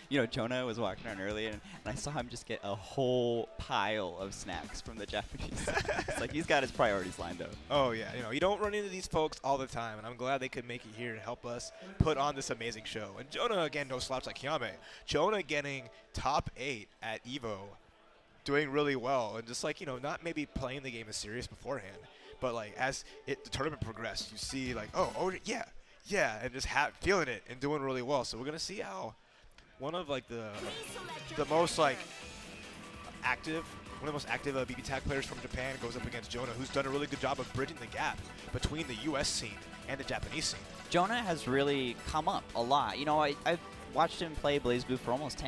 B: You know, Jona was walking around early, and I saw him just get a whole pile of snacks from the Japanese. It's like he's got his priorities lined up.
A: Oh, yeah. You know, you don't run into these folks all the time, and I'm glad they could make it here to help us put on this amazing show. And Jona, again, no slouch like Kyamei. Jona getting top 8 at EVO, doing really well, and just, like, you know, not maybe playing the game as serious beforehand, but, like, as the tournament progressed, you see, like, oh, yeah, and just feeling it and doing really well. So we're going to see how one of, like, the most, like, active BB tag players from Japan goes up against Jona, who's done a really good job of bridging the gap between the US scene and the Japanese scene.
B: Jona has really come up a lot. You know, I've watched him play BlazBlue for almost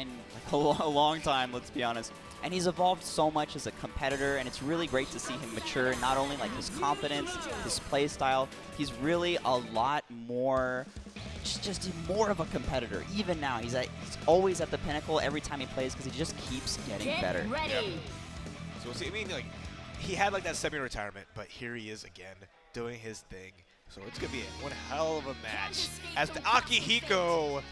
B: a long time, let's be honest. And he's evolved so much as a competitor, and it's really great to see him mature, not only like his confidence, his play style. He's really a lot more, just more of a competitor. Even now, he's always at the pinnacle every time he plays because he just keeps getting better.
A: Yep. So see, I mean, like, he had like that semi-retirement, but here he is again doing his thing. So it's gonna be one hell of a match as the Akihiko,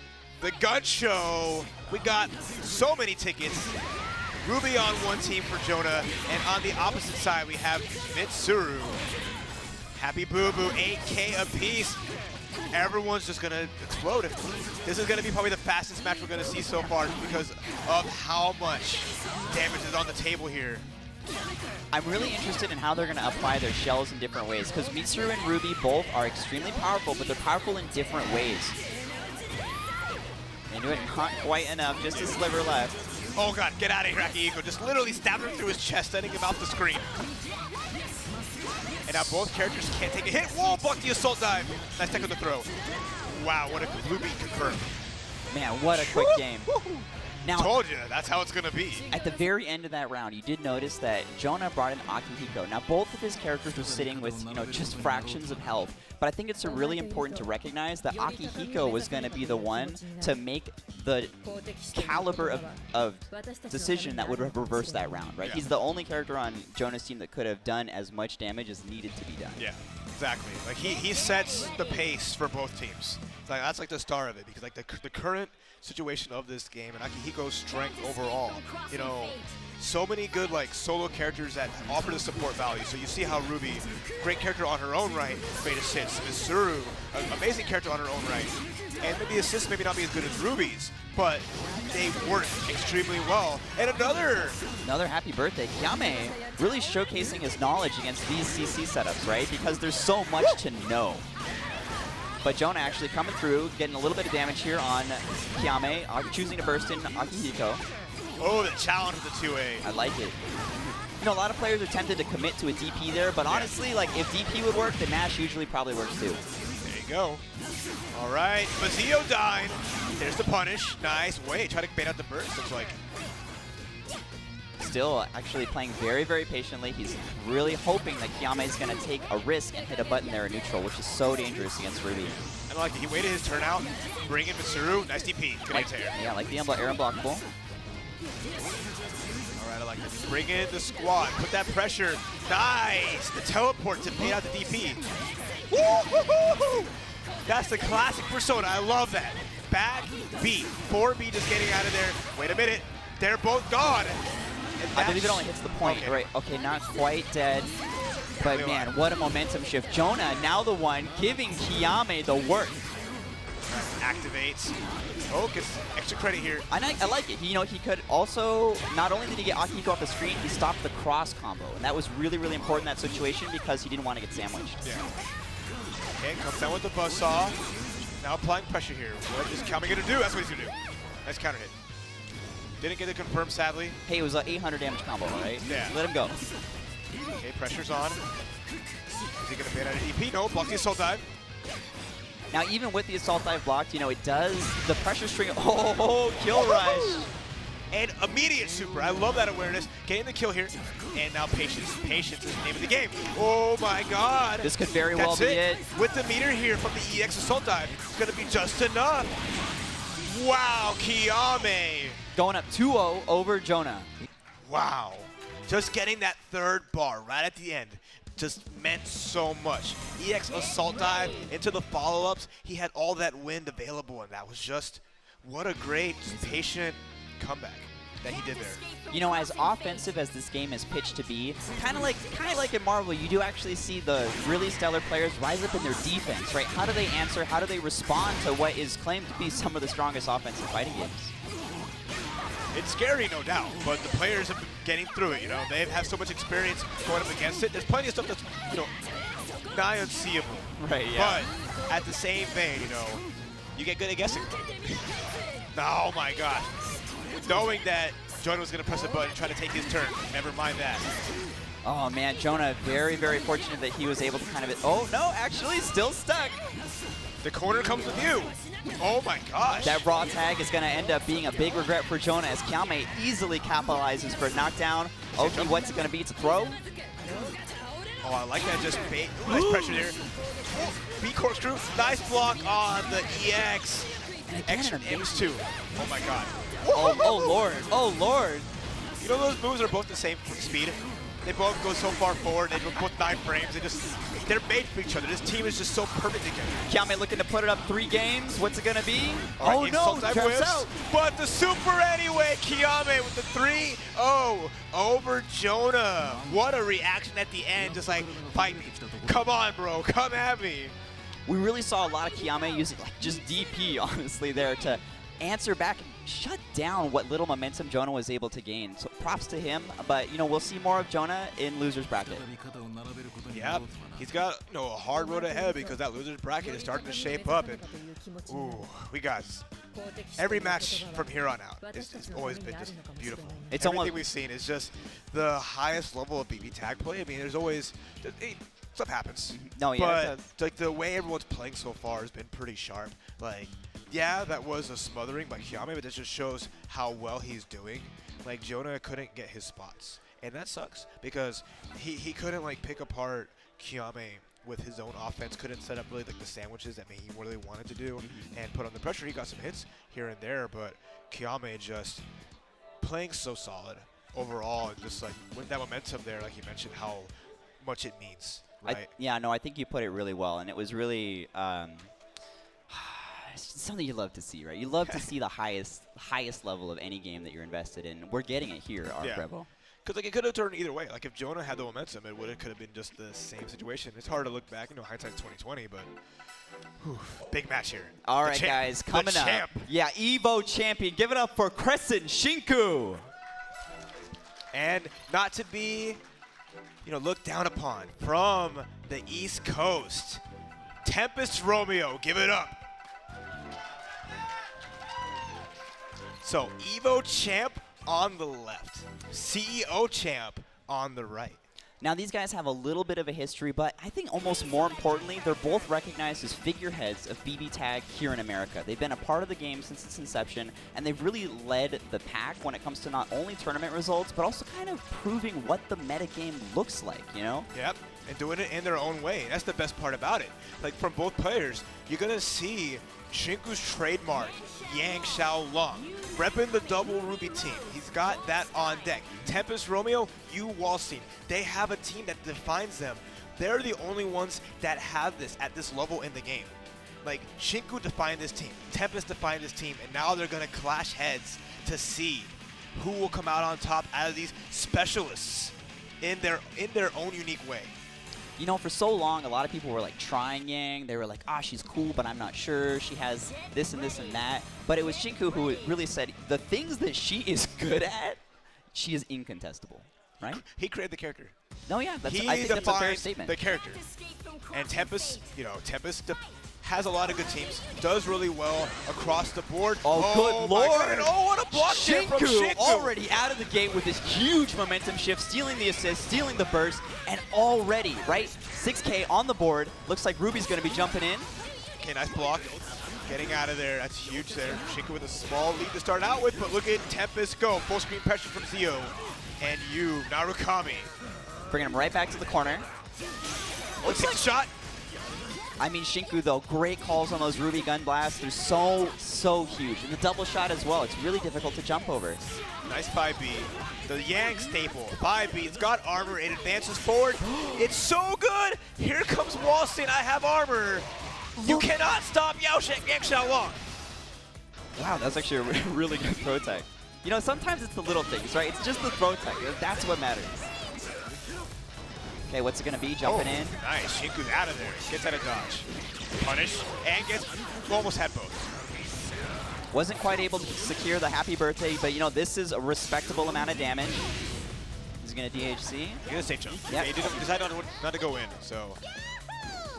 A: the gun show. We got so many tickets. Ruby on one team for Jona, and on the opposite side we have Mitsuru. Happy Boo Boo, 8K apiece. Everyone's just gonna explode. This is gonna be probably the fastest match we're gonna see so far because of how much damage is on the table here.
B: I'm really interested in how they're going to apply their shells in different ways, because Mitsuru and Ruby both are extremely powerful, but they're powerful in different ways. They do it not quite enough, just a sliver left.
A: Oh god, get out of here, Akihiko. Just literally stabbed him through his chest, sending him off the screen. And now both characters can't take a hit. Whoa, block the assault dive. Nice tech on the throw. Wow, what a blue beat confirmed.
B: Man, what a quick game. Now,
A: told you, that's how it's going to be.
B: At the very end of that round, you did notice that Jona brought in Akihiko. Now, both of his characters were sitting with, you know, just fractions of health. But I think it's really important to recognize that Akihiko was going to be the one to make the caliber of decision that would have reversed that round, right?
A: Yeah.
B: He's the only character on Jona's team that could have done as much damage as needed to be done.
A: Yeah, exactly. Like, he sets the pace for both teams. Like, that's like the star of it, because like the current situation of this game and Akihiko's strength overall, you know, so many good like solo characters that offer the support value. So you see how Ruby, great character on her own right, made assists. Mitsuru, amazing character on her own right. And maybe assists maybe not be as good as Ruby's, but they work extremely well. And another
B: happy birthday. Kyamei really showcasing his knowledge against these CC setups, right? Because there's so much to know. But Jona actually coming through, getting a little bit of damage here on Kyamei, choosing to burst in Akihiko.
A: Oh, the challenge with the 2A.
B: I like it. You know, a lot of players are tempted to commit to a DP there, but honestly, like, if DP would work, the Nash usually probably works too.
A: There you go. All right, Mazio died. There's the punish. Nice. Wait, try to bait out the burst, looks like.
B: Still actually playing very, very patiently. He's really hoping that Kyamei is going to take a risk and hit a button there in neutral, which is so dangerous against Ruby.
A: I like it. He waited his turn out, bring in Mitsuru. Nice DP. Good anti-air.
B: Yeah, like the air unblockable.
A: All right, I like this. Bring in the squad. Put that pressure. Nice. The teleport to bait out the DP. Woo-hoo-hoo-hoo! That's the classic Persona. I love that. Back B. 4B just getting out of there. Wait a minute. They're both gone.
B: I believe it only hits the point.
A: Okay.
B: Right. Okay, not quite dead. But man, what a momentum shift. Jona now the one giving Kyamei the work.
A: Activates. Oh, gets extra credit here.
B: I like it. He could also, not only did he get Akihiko off the screen, he stopped the cross combo. And that was really, really important in that situation because he didn't want to get sandwiched.
A: Yeah. Okay, comes down with the buzzsaw. Now applying pressure here. What is Kyamei going to do? That's what he's going to do. Nice counter hit. Didn't get it confirmed, sadly.
B: Hey, it was an 800 damage combo, right?
A: Yeah.
B: Let him go.
A: Okay, pressure's on. Is he going to ban out an EP? No, block the assault dive.
B: Now, even with the assault dive blocked, it does the pressure string. Oh, kill rush.
A: And immediate super. I love that awareness. Getting the kill here. And now patience. Patience is the name of the game. Oh my god.
B: This could very well be it.
A: With the meter here from the EX assault dive, it's going to be just enough. Wow, Kyamei.
B: Going up 2-0 over Jona.
A: Wow. Just getting that third bar right at the end just meant so much. EX assault dive into the follow-ups. He had all that wind available, and that was just what a great patient comeback that he did there.
B: As offensive as this game is pitched to be, kind of like in Marvel, you do actually see the really stellar players rise up in their defense, right? How do they answer? How do they respond to what is claimed to be some of the strongest offensive fighting games?
A: It's scary, no doubt, but the players have been getting through it, They have so much experience going up against it. There's plenty of stuff that's, nigh unseeable.
B: Right, yeah.
A: But at the same vein, you get good at guessing. Oh my gosh. Knowing that Jona was going to press a button and try to take his turn. Never mind that.
B: Oh man, Jona, very, very fortunate that he was able to kind of... Oh no, actually still stuck.
A: The corner comes with you. Oh my gosh.
B: That raw tag is going to end up being a big regret for Jona as Kyamei easily capitalizes for a knockdown. Okay, what's it going to be? It's a throw?
A: Oh, I like that. Just bait. Ooh, nice pressure there. B corkscrew. Nice block on the EX. Extra damage too. Oh my god.
B: Oh lord. Oh lord.
A: Those moves are both the same speed. They both go so far forward. They both 9 frames. They're made for each other. This team is just so perfect together.
B: Kyamei looking to put it up 3 games. What's it going to be?
A: Oh no, taps out. But the super anyway. Kyamei with the 3-0 over Jona. What a reaction at the end. Just like, fight me. Come on, bro. Come at me.
B: We really saw a lot of Kyamei using just DP, honestly, there to answer back and shut down what little momentum Jona was able to gain. So props to him, but we'll see more of Jona in loser's bracket.
A: Yep, he's got a hard road ahead because that loser's bracket is starting to shape up, and we got every match from here on out. It's always been just beautiful. Everything we've seen is just the highest level of BB tag play. I mean, there's always stuff happens.
B: No, yeah,
A: but the way everyone's playing so far has been pretty sharp. Yeah, that was a smothering by Kyamei, but that just shows how well he's doing. Jona couldn't get his spots, and that sucks because he couldn't pick apart Kyamei with his own offense, couldn't set up really the sandwiches that he really wanted to do and put on the pressure. He got some hits here and there, but Kyamei just playing so solid overall, and just with that momentum there, like you mentioned, how much it means, right?
B: I think you put it really well, and it was really it's something you love to see, right? You love to see the highest level of any game that you're invested in. We're getting it here, ArcRevo.
A: Because it could have turned either way. If Jona had the momentum, it could have been just the same situation. It's hard to look back, hindsight's 2020, but big match here.
B: All right, guys, coming up. Yeah, Evo champion. Give it up for Crescent Shinku.
A: And not to be, looked down upon from the East Coast, TempestRomeo. Give it up. So, Evo champ on the left, CEO champ on the right.
B: Now, these guys have a little bit of a history, but I think almost more importantly, they're both recognized as figureheads of BB Tag here in America. They've been a part of the game since its inception, and they've really led the pack when it comes to not only tournament results, but also kind of proving what the metagame looks like,
A: Yep, and doing it in their own way. That's the best part about it. From both players, you're going to see Shinku's trademark, Yang Xiaolong, repping the double Ruby team. He's got that on deck. TempestRomeo, Waldstein. They have a team that defines them. They're the only ones that have this at this level in the game. Shinku defined this team, Tempest defined this team, and now they're going to clash heads to see who will come out on top out of these specialists in their own unique way.
B: You know, for so long, a lot of people were like trying Yang. They were like, she's cool, but I'm not sure. She has this and this and that. But it was Shinku who really said the things that she is good at, she is incontestable, right?
A: He created the character.
B: No, yeah, I think that's a fair statement.
A: The character. And Tempest, has a lot of good teams, does really well across the board.
B: Oh, good lord.
A: Oh, what a block there from Shinku.
B: Already out of the gate with this huge momentum shift, stealing the assist, stealing the burst, and already, right, 6K on the board. Looks like Ruby's going to be jumping in.
A: Okay, nice block. Getting out of there. That's huge there. Shinku with a small lead to start out with, but look at Tempest go. Full screen pressure from Zio. And Narukami.
B: Bringing him right back to the corner.
A: Looks like shot.
B: I mean, Shinku, though, great calls on those Ruby gun blasts. They're so huge. And the double shot as well. It's really difficult to jump over.
A: Nice 5B. The Yang staple. 5B. It's got armor. It advances forward. It's so good. Here comes Waldstein. I have armor. You cannot stop Yang Xiaolong.
B: Wow, that's actually a really good throw tech. You know, sometimes it's the little things, right? It's just the throw tech. That's what matters. Okay, what's it going to be? Jumping in.
A: Nice. Shinku's out of there. Gets out of dodge. Punish. And gets almost had both.
B: Wasn't quite able to secure the happy birthday, but, this is a respectable amount of damage. He's going to DHC.
A: Get a safe jump.
B: Yep.
A: He didn't decide not to go in, so.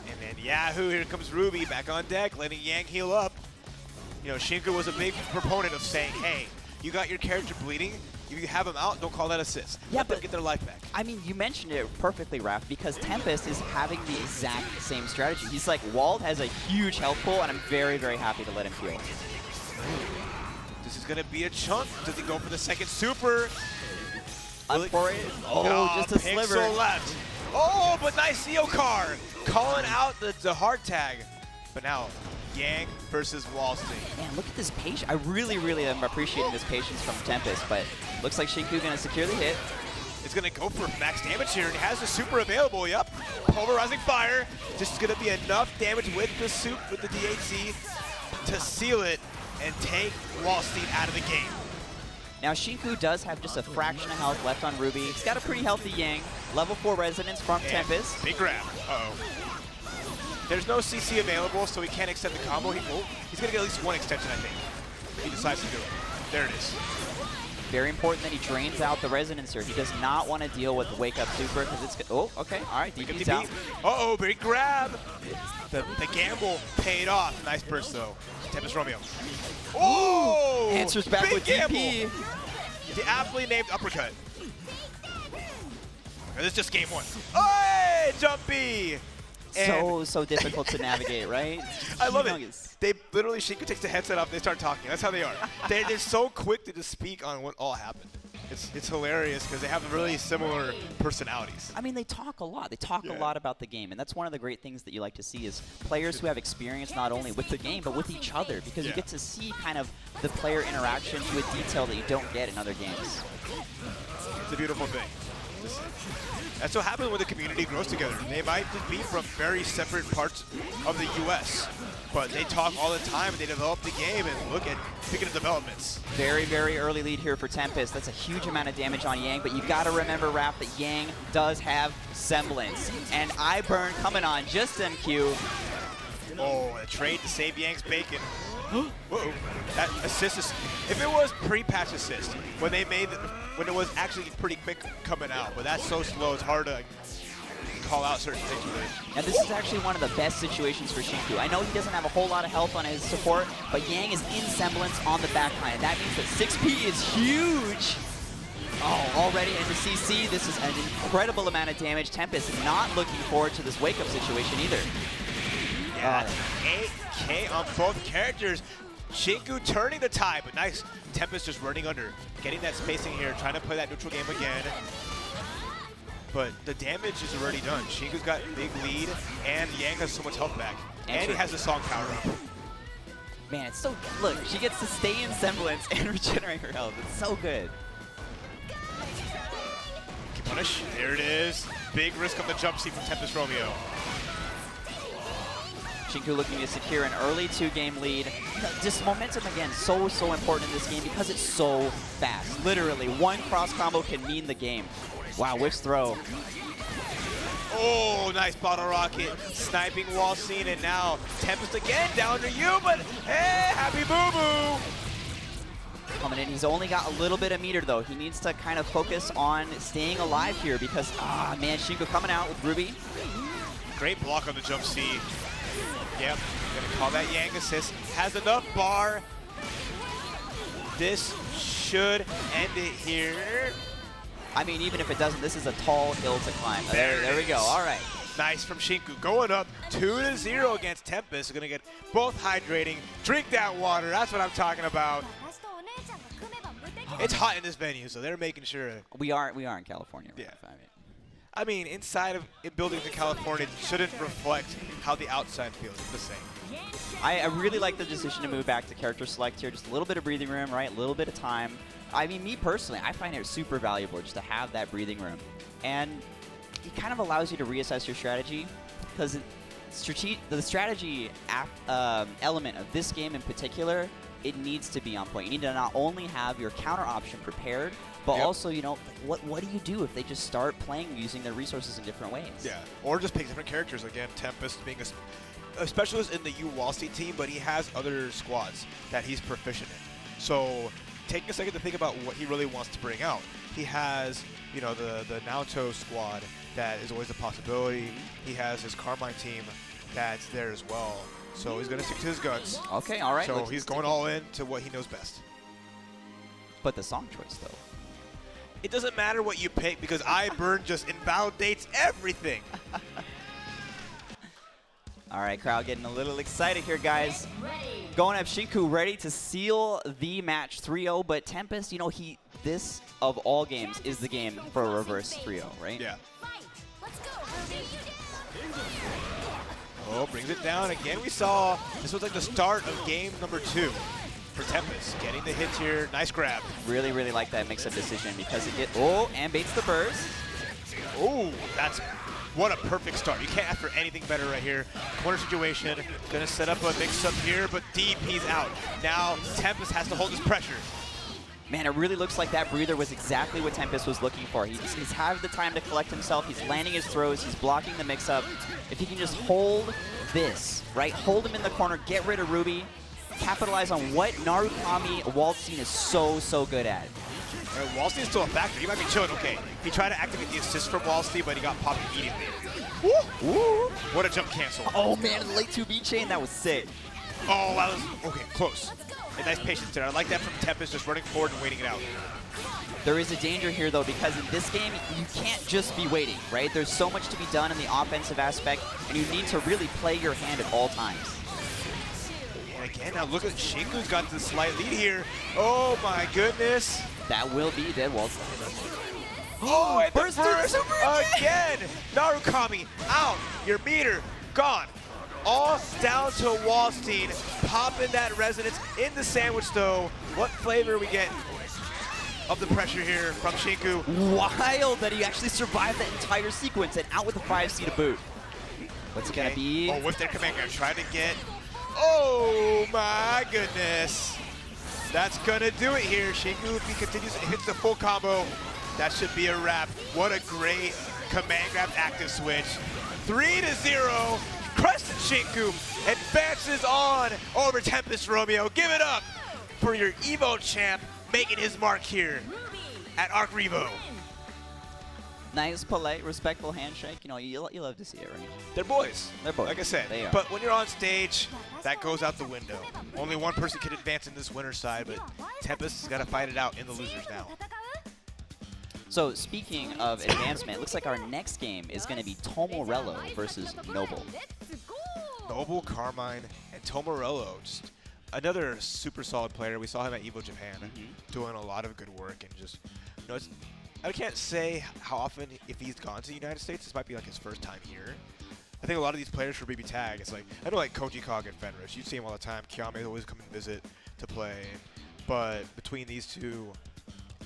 A: And then Yahoo, here comes Ruby back on deck, letting Yang heal up. Shinku was a big proponent of saying, hey, you got your character bleeding. You have them out, don't call that assist.
B: Yeah,
A: Let them get their life back.
B: I mean, you mentioned it perfectly, Raph, because Tempest is having the exact same strategy. He's like, Wald has a huge health pool, and I'm very, very happy to let him heal.
A: This is going to be a chunk. Does he go for the second super?
B: Up for it. Oh, just a sliver.
A: Pixel left. Oh, but nice Zio car. Calling out the hard tag. But now, Yang versus Waldstein.
B: Man, look at this patience. I really, really am appreciating this patience from Tempest, but looks like Shinku going to secure the hit.
A: It's going to go for max damage here, and he has the super available. Yep. Pulverizing fire. Just going to be enough damage with the DHC to seal it and take Waldstein out of the game.
B: Now, Shinku does have just a fraction of health left on Ruby. He's got a pretty healthy Yang. Level 4 resonance from Tempest.
A: Big grab. Uh-oh. There's no CC available, so he can't extend the combo. He's going to get at least one extension, I think. If he decides to do it. There it is.
B: Very important that he drains out the resonancer. He does not want to deal with the wake up super because it's good. Oh, okay. All right. DP's out.
A: Uh-oh, big grab. The gamble paid off. Nice burst, though. TempestRomeo. Oh!
B: Answers back with DP.
A: The aptly named uppercut. This is just game one. Hey, jumpy!
B: So difficult to navigate, right?
A: I love it. They literally, Shinku takes the headset off, they start talking. That's how they are. They're so quick to just speak on what all happened. It's hilarious because they have really similar personalities.
B: I mean, they talk a lot. They talk a lot about the game, and that's one of the great things that you like to see is players who have experience not only with the game, but with each other, because you get to see kind of the player interaction to a detail that you don't get in other games.
A: It's a beautiful thing. That's what happens when the community grows together. They might be from very separate parts of the U.S., but they talk all the time and they develop the game, and look at, speaking of developments.
B: Very, very early lead here for Tempest. That's a huge amount of damage on Yang, but you got to remember, Raph, that Yang does have semblance. And iBurn coming on just MQ.
A: Oh, a trade to save Yang's bacon. Uh-oh. That assist is, if it was pre-patch assist, when it was actually pretty quick coming out, but that's so slow, it's hard to call out certain things with it.
B: And this is actually one of the best situations for Shinku. I know he doesn't have a whole lot of health on his support, but Yang is in semblance on the backline. That means that 6P is huge. Oh, already into CC. This is an incredible amount of damage. Tempest not looking forward to this wake-up situation either.
A: Yeah, 8K on both characters. Shinku turning the tide, but nice. Tempest just running under, getting that spacing here, trying to play that neutral game again. But the damage is already done. Shinku's got a big lead, and Yang has so much health back. And he has the song power up.
B: Man, it's so, look, she gets to stay in semblance and regenerate her health. It's so good.
A: Punish, there it is. Big risk on the jump seat from TempestRomeo.
B: Shinku looking to secure an early 2-game lead. Just momentum, again, so important in this game because it's so fast. Literally, one cross combo can mean the game. Wow, which throw.
A: Oh, nice bottle rocket. Sniping Waldstein, and now Tempest again down to you, but hey, happy boo-boo.
B: Coming in, he's only got a little bit of meter though. He needs to kind of focus on staying alive here because, man, Shinku coming out with Ruby.
A: Great block on the jump C. Yep, gonna call that Yang assist. Has enough bar. This should end it here.
B: I mean, even if it doesn't, this is a tall hill to climb. There we go. All right.
A: Nice from Shinku. Going up 2-0 against Tempest. We're going to get both hydrating. Drink that water. That's what I'm talking about. It's hot in this venue, so they're making sure.
B: We are in California.
A: Yeah.
B: Right?
A: I mean, inside of buildings in California shouldn't reflect how the outside feels. It's the same.
B: I really like the decision to move back to character select here. Just a little bit of breathing room, right? A little bit of time. I mean, me personally, I find it super valuable just to have that breathing room. And it kind of allows you to reassess your strategy because the strategy element of this game in particular, it needs to be on point. You need to not only have your counter option prepared, but also, you know, what do you do if they just start playing using their resources in different ways?
A: Yeah, or just pick different characters. Again, Tempest being a specialist in the Waldstein team, but he has other squads that he's proficient in. So taking a second to think about what he really wants to bring out. He has, you know, the Naoto squad that is always a possibility. He has his Carmine team that's there as well. So he's going to stick to his guts.
B: Okay, all right.
A: So he's going all in to what he knows best.
B: But the song choice, though.
A: It doesn't matter what you pick because I Burn just invalidates everything.
B: All right, crowd getting a little excited here, guys. Going up Shinku ready to seal the match 3-0, but Tempest, you know, this of all games is the game for a reverse 3-0, right?
A: Yeah. Oh, brings it down again. We saw this was like the start of game number 2 for Tempest. Getting the hits here. Nice grab.
B: Really, really like that mix-up decision because it and baits the burst.
A: Oh, what a perfect start. You can't ask for anything better right here. Corner situation. Gonna set up a mix-up here, but DP's out. Now Tempest has to hold his pressure.
B: Man, it really looks like that breather was exactly what Tempest was looking for. He's had the time to collect himself. He's landing his throws. He's blocking the mix-up. If he can just hold this, right? Hold him in the corner. Get rid of Ruby. Capitalize on what Narukami Waldstein is so good at.
A: Waldstein's still a factor. He might be chilling. Okay, he tried to activate the assist from Waldstein, but he got popped immediately. Woo! Woo! What a jump cancel.
B: Oh, man, the late 2B chain. That was sick.
A: Oh, that was... Okay, close. A nice patience there. I like that from Tempest, just running forward and waiting it out.
B: There is a danger here, though, because in this game, you can't just be waiting, right? There's so much to be done in the offensive aspect, and you need to really play your hand at all times.
A: And again, now look at Shinku's got the slight lead here. Oh, my goodness.
B: That will be dead Waldstein.
A: Oh, and
B: burst
A: again. Narukami out. Your meter gone. All down to Waldstein. Popping that resonance in the sandwich, though. What flavor we get of the pressure here from Shinku?
B: Wild that he actually survived that entire sequence and out with a 5C to boot. What's it gonna be?
A: Oh, with their command grab, trying to get... Oh, my goodness. That's gonna do it here. Shinku, if he continues and hits the full combo, that should be a wrap. What a great command grab active switch. 3-0. Crescent Shinku advances on over TempestRomeo. Give it up for your Evo champ making his mark here at ArcRevo.
B: Nice, polite, respectful handshake. You know, you love to see it, right?
A: They're boys.
B: They're boys.
A: Like I said.
B: They are.
A: But when you're on stage, that goes out the window. Only one person can advance in this winner's side, but Tempest has got to fight it out in the losers now.
B: So speaking of advancement, it looks like our next game is going to be Tomorelo versus Noble.
A: Noble, Carmine, and Tomorelo. Just another super solid player. We saw him at Evo Japan doing a lot of good work. And just, you know, I can't say how often, if he's gone to the United States, this might be like his first time here. I think a lot of these players for BB Tag, it's like, I know like kojiKOG and Fenritti, you see him all the time. Kyamei always come and visit to play. But between these two,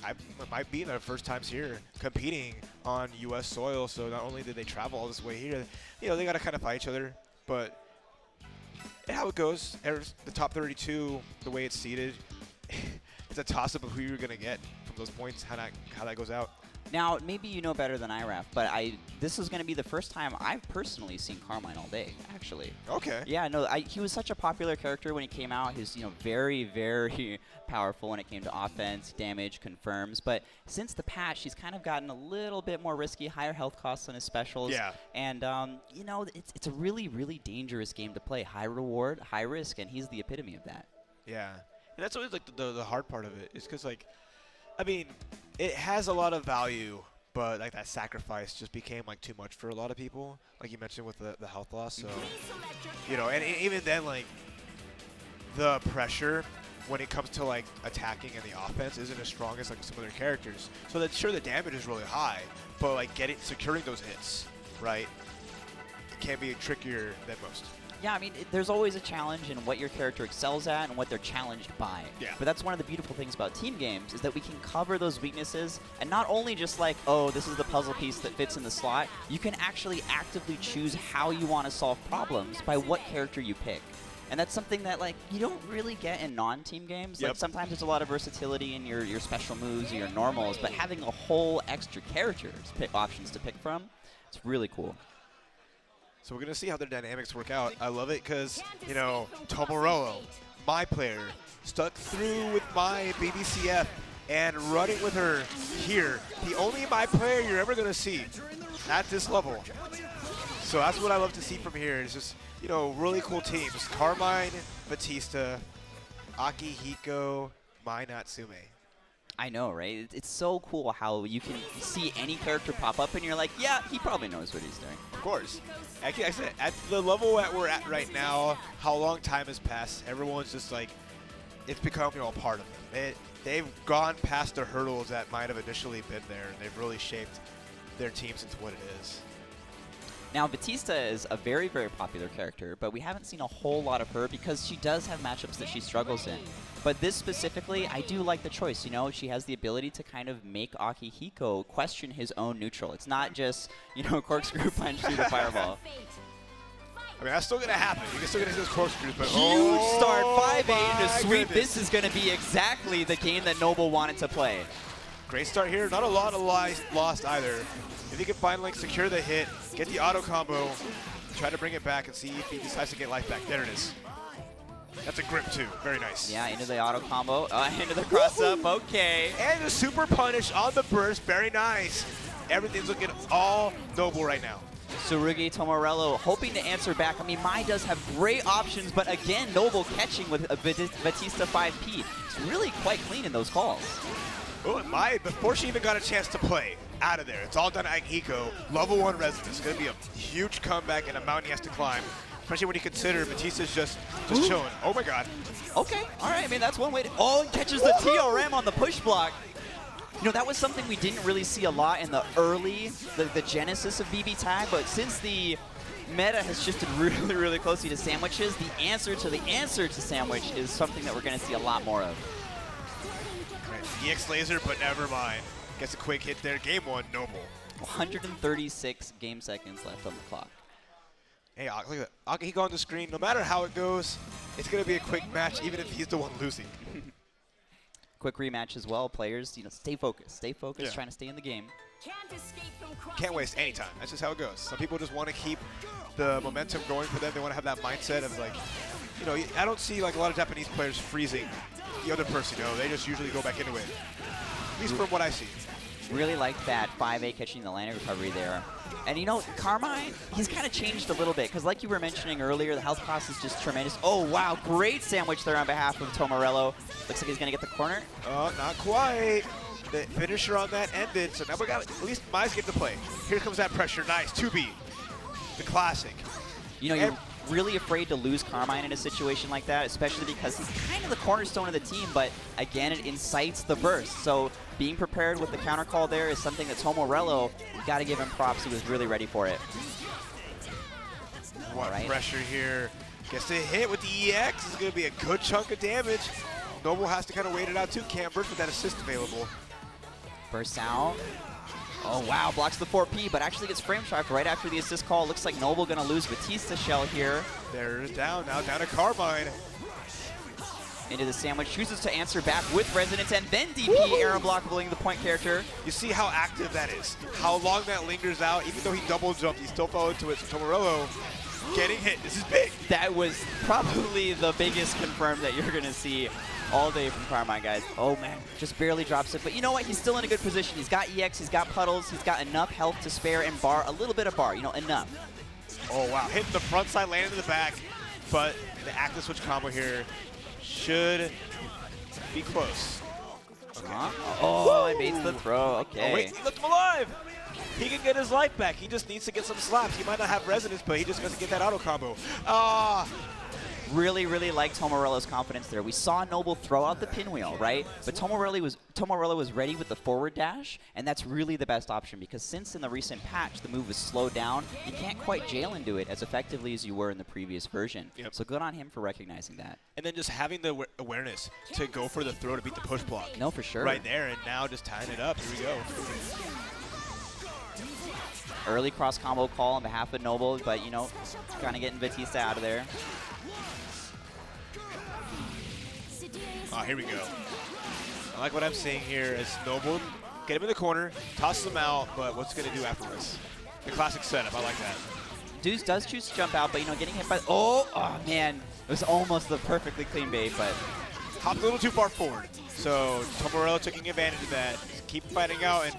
A: I might be their first times here competing on U.S. soil. So not only did they travel all this way here, you know, they got to kind of fight each other. But And how it goes, the top 32, the way it's seeded, it's a toss-up of who you're going to get from those points, how that goes out.
B: Now, maybe you know better than IRAF, but this is going to be the first time I've personally seen Carmine all day, actually.
A: Okay.
B: Yeah, no, he was such a popular character when he came out. He was, very, very powerful when it came to offense, damage, confirms. But since the patch, he's kind of gotten a little bit more risky, higher health costs on his specials.
A: Yeah.
B: And, it's a really, really dangerous game to play. High reward, high risk, and he's the epitome of that.
A: Yeah. And that's always, like, the hard part of it is because, like, I mean, it has a lot of value, but like that sacrifice just became like too much for a lot of people, like you mentioned with the health loss. So, and even then, like the pressure when it comes to like attacking and the offense isn't as strong as like some other characters. So that sure the damage is really high, but like securing those hits, right? It can be trickier than most.
B: Yeah, I mean, there's always a challenge in what your character excels at and what they're challenged by.
A: Yeah.
B: But that's one of the beautiful things about team games is that we can cover those weaknesses and not only just like, oh, this is the puzzle piece that fits in the slot, you can actually actively choose how you want to solve problems by what character you pick. And that's something that, like, you don't really get in non-team games.
A: Yep.
B: Like, sometimes there's a lot of versatility in your special moves or your normals, but having a whole extra characters options to pick from, it's really cool.
A: So we're going to see how their dynamics work out. I love it because, Tomorelo, my player, stuck through with my BBCF and running with her here. The only my player you're ever going to see at this level. So that's what I love to see from here. It's just, really cool teams. Carmine, Vatista, Akihiko, Mai Natsume.
B: I know, right? It's so cool how you can see any character pop up and you're like, yeah, he probably knows what he's doing.
A: Of course. Actually, I said, at the level that we're at right now, how long time has passed, everyone's just like, it's become a part of them. They've gone past the hurdles that might have initially been there, and they've really shaped their teams into what it is.
B: Now, Vatista is a very, very popular character, but we haven't seen a whole lot of her because she does have matchups that she struggles in. But this specifically, I do like the choice. She has the ability to kind of make Akihiko question his own neutral. It's not just, corkscrew punch through the fireball.
A: I mean, that's still going to happen. You can still get those corkscrews, but
B: huge start, 5-8 into sweep.
A: Goodness.
B: This is going to be exactly the game that Noble wanted to play.
A: Great start here. Not a lot of lives lost either. If he can finally secure the hit, get the auto combo, try to bring it back and see if he decides to get life back. There it is. That's a grip too. Very nice.
B: Yeah, into the auto combo, into the cross up. Okay.
A: And the super punish on the burst. Very nice. Everything's looking all Noble right now.
B: TSURUGI, Tomorelo hoping to answer back. I mean, Mai does have great options, but again, Noble catching with a Vatista 5P. It's really quite clean in those calls.
A: Oh, and Mai, before she even got a chance to play, out of there. It's all done at Akihiko. Level 1 residence. It's going to be a huge comeback and a mountain he has to climb. Especially when you consider Batista's just chilling. Oh my god.
B: Okay, all right. I mean, that's one way to... Oh, he catches the TRM on the push block. That was something we didn't really see a lot in the early, the genesis of BB Tag, but since the meta has shifted really, really closely to sandwiches, the answer to sandwich is something that we're going to see a lot more of.
A: Right. EX laser, but never mind. Gets a quick hit there. Game 1, Noble.
B: 136 game seconds left on the clock.
A: Hey, look at that. Akihiko on the screen. No matter how it goes, it's going to be a quick match, even if he's the one losing.
B: Quick rematch as well. Players, stay focused.
A: Yeah.
B: Trying to stay in the game.
A: Can't waste any time. That's just how it goes. Some people just want to keep the momentum going for them. They want to have that mindset of like, I don't see like a lot of Japanese players freezing the other person. They just usually go back into it. At least from what I see.
B: Really like that 5A catching the landing recovery there. And Carmine, he's kind of changed a little bit because like you were mentioning earlier, the health cost is just tremendous. Oh, wow, great sandwich there on behalf of Tomorelo. Looks like he's going to get the corner.
A: Oh, not quite. The finisher on that ended, so now we got at least Mai's get to play. Here comes that pressure. Nice, 2B. The classic.
B: You're really afraid to lose Carmine in a situation like that, especially because he's kind of the cornerstone of the team, but again, it incites the burst. So being prepared with the counter call there is something that Tomorelo, you got to give him props. He was really ready for it.
A: What pressure here. Gets a hit with the EX. This is going to be a good chunk of damage. Noble has to kind of wait it out too. Can't burst with that assist available.
B: Burst out. Oh, wow, blocks the 4P, but actually gets frame trapped right after the assist call. Looks like Noble going to lose Vatista shell here.
A: There's down, now down to Carmine.
B: Into the sandwich, chooses to answer back with Resonance, and then DP, air unblockabling the point character.
A: You see how active that is, how long that lingers out. Even though he double jumped, he still fell into it. So Tomorelo getting hit, this is big.
B: That was probably the biggest confirm that you're going to see all day from Carmine, guys. Oh, man, just barely drops it. But you know what? He's still in a good position. He's got EX, he's got puddles, he's got enough health to spare, and bar, a little bit of bar, you know, enough.
A: Oh, wow, hitting the front side, landing in the back. But the active switch combo here should be close. Okay.
B: Oh, I baits the throw. Okay.
A: Oh, wait, he left him alive. He can get his life back. He just needs to get some slaps. He might not have resonance, but he just has to get that auto combo. Ah.
B: Really, really like Tomorelo's confidence there. We saw Noble throw out the pinwheel, right? But Tomorelo was ready with the forward dash, and that's really the best option because since in the recent patch the move was slowed down, you can't quite jail into it as effectively as you were in the previous version.
A: Yep.
B: So good on him for recognizing that.
A: And then just having the awareness to go for the throw to beat the push block.
B: No, for sure.
A: Right there, and now just tying it up. Here we go.
B: Early cross combo call on behalf of Noble, but you know, kind of getting Vatista out of there.
A: Oh, here we go. I like what I'm seeing here as Noble, get him in the corner, toss him out, but what's he going to do after this? The classic setup, I like that.
B: Deuce does choose to jump out, but you know, getting hit by, oh man, it was almost the perfectly clean bait, but.
A: Hopped a little too far forward. So Tomorelo taking advantage of that, keep fighting out, and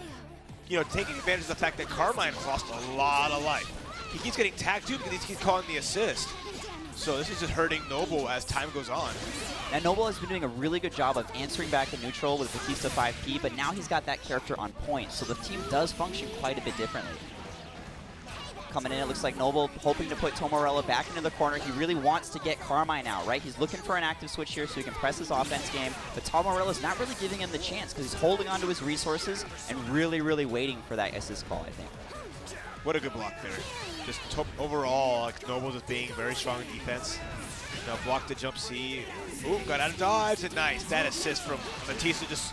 A: you know, taking advantage of the fact that Carmine lost a lot of life. He keeps getting tagged too because he keeps calling the assist. So this is just hurting Noble as time goes on.
B: And Noble has been doing a really good job of answering back in neutral with Vatista 5P, but now he's got that character on point, so the team does function quite a bit differently. Coming in, it looks like Noble hoping to put Tomorelo back into the corner. He really wants to get Carmine out, right? He's looking for an active switch here so he can press his offense game, but Tomorelo's not really giving him the chance because he's holding onto his resources and really, really waiting for that assist call, I think.
A: What a good block there. Just overall, like Noble just being very strong in defense. Now blocked the jump C. Ooh, got out of dodge, and nice. That assist from Vatista, just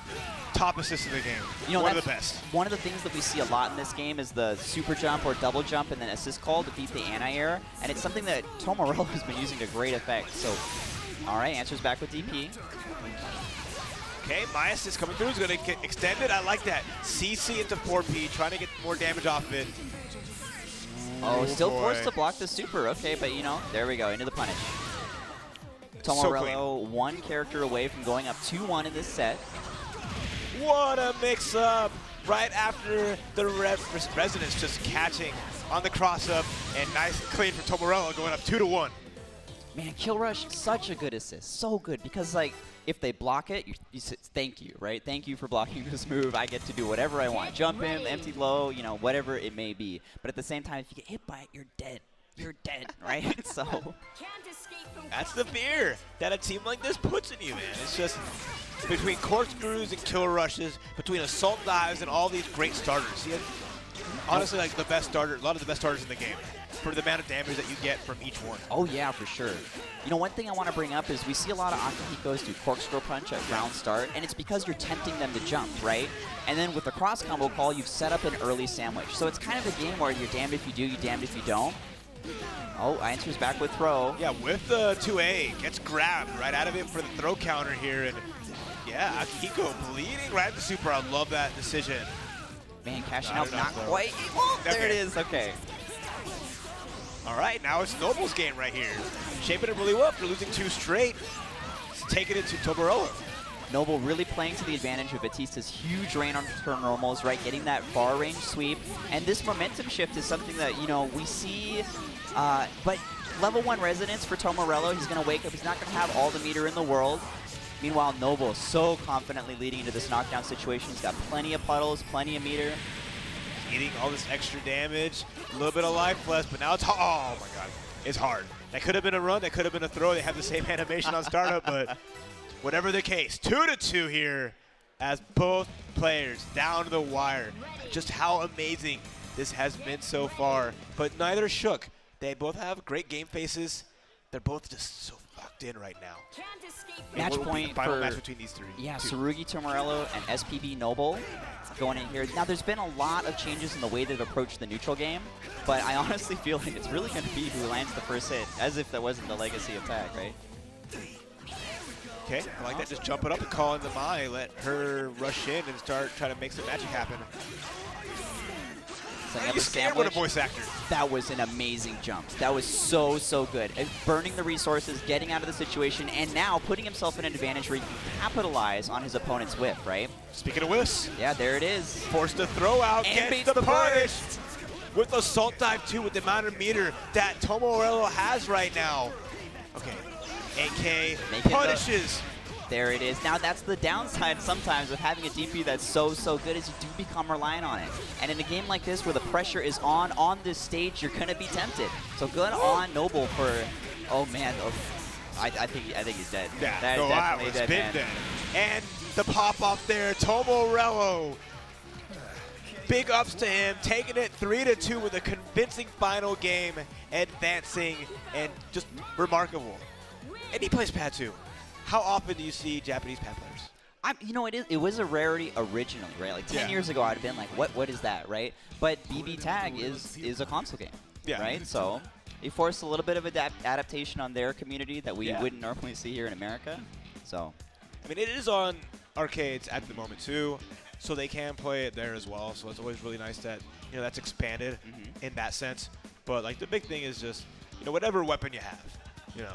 A: top assist in the game. You know, one of the best.
B: One of the things that we see a lot in this game is the super jump or double jump and then assist call to beat the anti-air, and it's something that Tomorelo has been using to great effect. So, all right, answers back with DP.
A: Okay, my assist coming through is going to get extended. I like that. CC into 4P, trying to get more damage off of it.
B: Oh, still forced to block the super. Okay, but you know, there we go, into the punish. Tomorelo one character away from going up 2-1 in this set.
A: What a mix-up! Right after the resonance just catching on the cross-up, and nice and clean from Tomorelo going up 2-1.
B: Man, Kill Rush, such a good assist. So good, because like, if they block it, you say, thank you, right? Thank you for blocking this move. I get to do whatever I want. Jump in, empty low, you know, whatever it may be. But at the same time, if you get hit by it, you're dead. You're dead, right? So
A: that's the fear that a team like this puts in you, man. It's just between corkscrews and kill rushes, between assault dives and all these great starters. He had, honestly, like the best starter, a lot of the best starters in the game for the amount of damage that you get from each one.
B: Oh yeah, for sure. You know, one thing I want to bring up is we see a lot of Akihikos do corkscrew punch at ground start, and it's because you're tempting them to jump, right? And then with the cross combo call, you've set up an early sandwich. So it's kind of a game where you're damned if you do, you're damned if you don't. Oh, answers back with throw.
A: Yeah, with the 2A, gets grabbed right out of it for the throw counter here. And yeah, Akihiko bleeding right at the super. I love that decision.
B: Man, cashing out not quite. Oh, there it is. Okay.
A: All right, now it's Noble's game right here. Shaping it really well after losing 2 straight. He's taking it to Tomorelo.
B: Noble really playing to the advantage of Batista's huge rain on turn normals, right? Getting that far range sweep. And this momentum shift is something that, you know, we see. But level 1 resonance for Tomorelo. He's going to wake up. He's not going to have all the meter in the world. Meanwhile, Noble so confidently leading into this knockdown situation. He's got plenty of puddles, plenty of meter.
A: Eating all this extra damage, a little bit of life left, but now it's, oh my god, it's hard. That could have been a run, that could have been a throw. They have the same animation on startup, but whatever the case, 2-2 here as both players down to the wire. Just how amazing this has been so far, but neither shook. They both have great game faces. They're both just so fucking locked in right now.
B: Match
A: What will be
B: point
A: the final
B: for
A: match between these three.
B: Yeah,
A: two.
B: TSURUGI, Tomorelo, and SPB Noble going in here. Now, there's been a lot of changes in the way they've approached the neutral game, but I honestly feel like it's really going to be who lands the first hit, as if that wasn't the legacy of tag, right?
A: Okay, I like that. Just jump it up and call in the Mai. Let her rush in and start trying to make some magic happen. You scared with a voice actor.
B: That was an amazing jump. That was so, so good. And burning the resources, getting out of the situation, and now putting himself in an advantage where he can capitalize on his opponent's whiff, right?
A: Speaking of whiffs.
B: Yeah, there it is.
A: Forced to throw out,
B: and
A: gets the punish. With Assault Dive 2 with the amount of meter that Tomorelo has right now. Okay, AK punishes.
B: There it is. Now that's the downside sometimes of having a DP that's so, so good is you do become reliant on it. And in a game like this where the pressure is on this stage, you're going to be tempted. So good on Noble for, oh man, I think he's dead.
A: Yeah,
B: that
A: no, I was dead. And the pop off there, Tomorelo. Big ups to him, taking it 3-2 with a convincing final game, advancing, and just remarkable. And he plays pad too. How often do you see Japanese pad players?
B: You know, it was a rarity originally, right? Like 10 years ago, I'd have been like, what is that, right? But BB Tag is a console game, right? So it forced a little bit of adaptation on their community that we wouldn't normally see here in America. So,
A: I mean, it is on arcades at the moment too, so they can play it there as well. So it's always really nice that that's expanded in that sense. But like the big thing is just whatever weapon you have.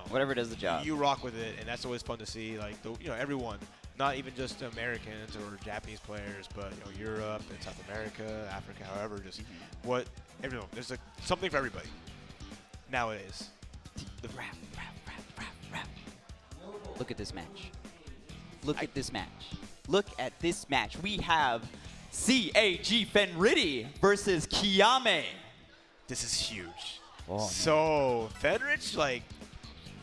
B: Whatever does the job.
A: You rock with it, and that's always fun to see. Like everyone, not even just Americans or Japanese players, but Europe and South America, Africa, however, just everyone. There's something for everybody nowadays.
B: The rap. Look at this match. Look at this match. Look at this match. We have CAG Fenritti versus Kyamei.
A: This is huge.
B: Oh,
A: so Fenritti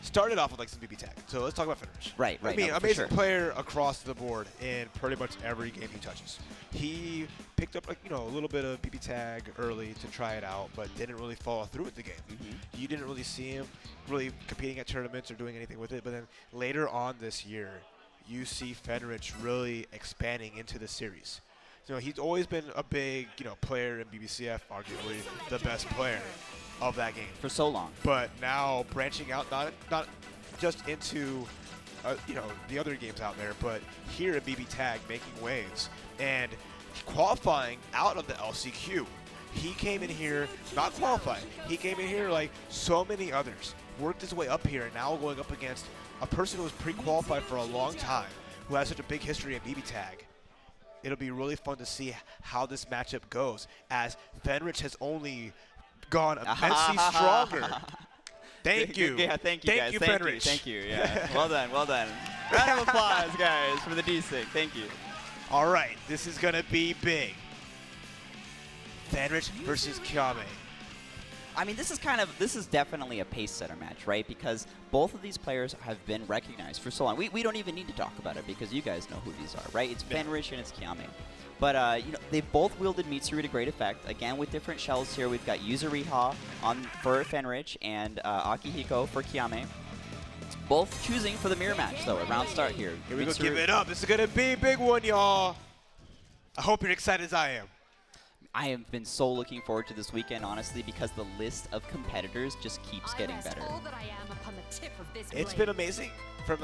A: started off with some BB Tag. So let's talk about Fenritti.
B: Right.
A: I mean, amazing player across the board in pretty much every game he touches. He picked up a little bit of BB Tag early to try it out, but didn't really follow through with the game. You didn't really see him really competing at tournaments or doing anything with it. But then later on this year, you see Fenritti really expanding into the series. He's always been a big player in BBCF, arguably the best player of that game
B: for so long.
A: But now branching out, not just into the other games out there, but here at BB Tag making waves and qualifying out of the LCQ. He came in here not qualifying. He came in here like so many others, worked his way up here, and now going up against a person who was pre-qualified for a long time, who has such a big history in BB Tag. It'll be really fun to see how this matchup goes, as Fenritti has only gone immensely stronger. Thank you.
B: Yeah, thank you, guys.
A: Fenritti.
B: Thank you. Yeah. Well done. Round of applause, guys, for the D-Sig. Thank you.
A: All right, this is going to be big. Fenritti versus Kyamei.
B: I mean, this is definitely a pace setter match, right? Because both of these players have been recognized for so long. We don't even need to talk about it because you guys know who these are, right? It's Fenritti and it's Kyamei. But they've both wielded Mitsuru to great effect. Again, with different shells here, we've got Yuzuriha for Fenritti and Akihiko for Kyamei. Both choosing for the mirror match, though, at round start here.
A: Here we go, give it up. This is going to be a big one, y'all. I hope you're excited as I am.
B: I have been so looking forward to this weekend, honestly, because the list of competitors just keeps getting better.
A: It's been amazing from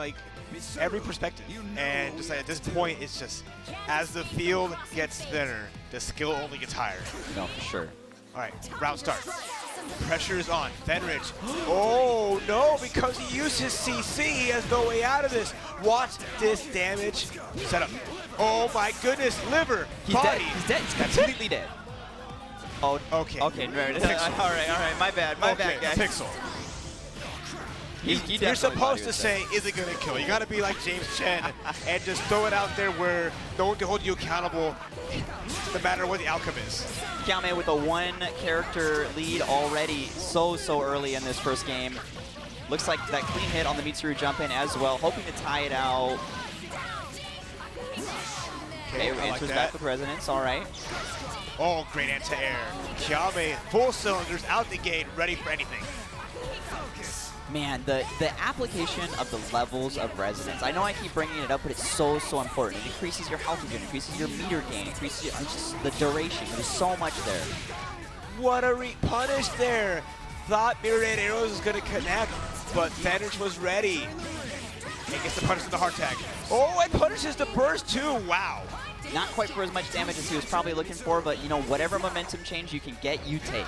A: every perspective, and just at this point, it's just as the field gets thinner, the skill only gets higher.
B: No, for sure.
A: All right, round start. Pressure is on. Fenritti. Oh no, because he used his CC, he has no way out of this. Watch this damage. Set up. Oh my goodness, liver, body.
B: He's dead. He's completely dead. Oh,
A: okay.
B: Okay, all right. My bad, guys.
A: Pixel. You're supposed to say, is it going to kill? You got to be like James Chen and just throw it out there where no one can hold you accountable no matter what the outcome is.
B: Kyamei with a one-character lead already so early in this first game. Looks like that clean hit on the Mitsuru jump in as well, hoping to tie it out. Okay, enters back with resonance, all right.
A: Oh, great anti-air. Kyamei, full cylinders, out the gate, ready for anything.
B: Man, the application of the levels of resonance. I know I keep bringing it up, but it's so important. It increases your health gain, increases your meter gain, increases just the duration. There's so much there.
A: What a punish there. Thought mirror raid arrows was going to connect, but Fenritti was ready. And gets the punish in the hard tag. Oh, and punishes the burst too. Wow.
B: Not quite for as much damage as he was probably looking for, but you know, whatever momentum change you can get, you take.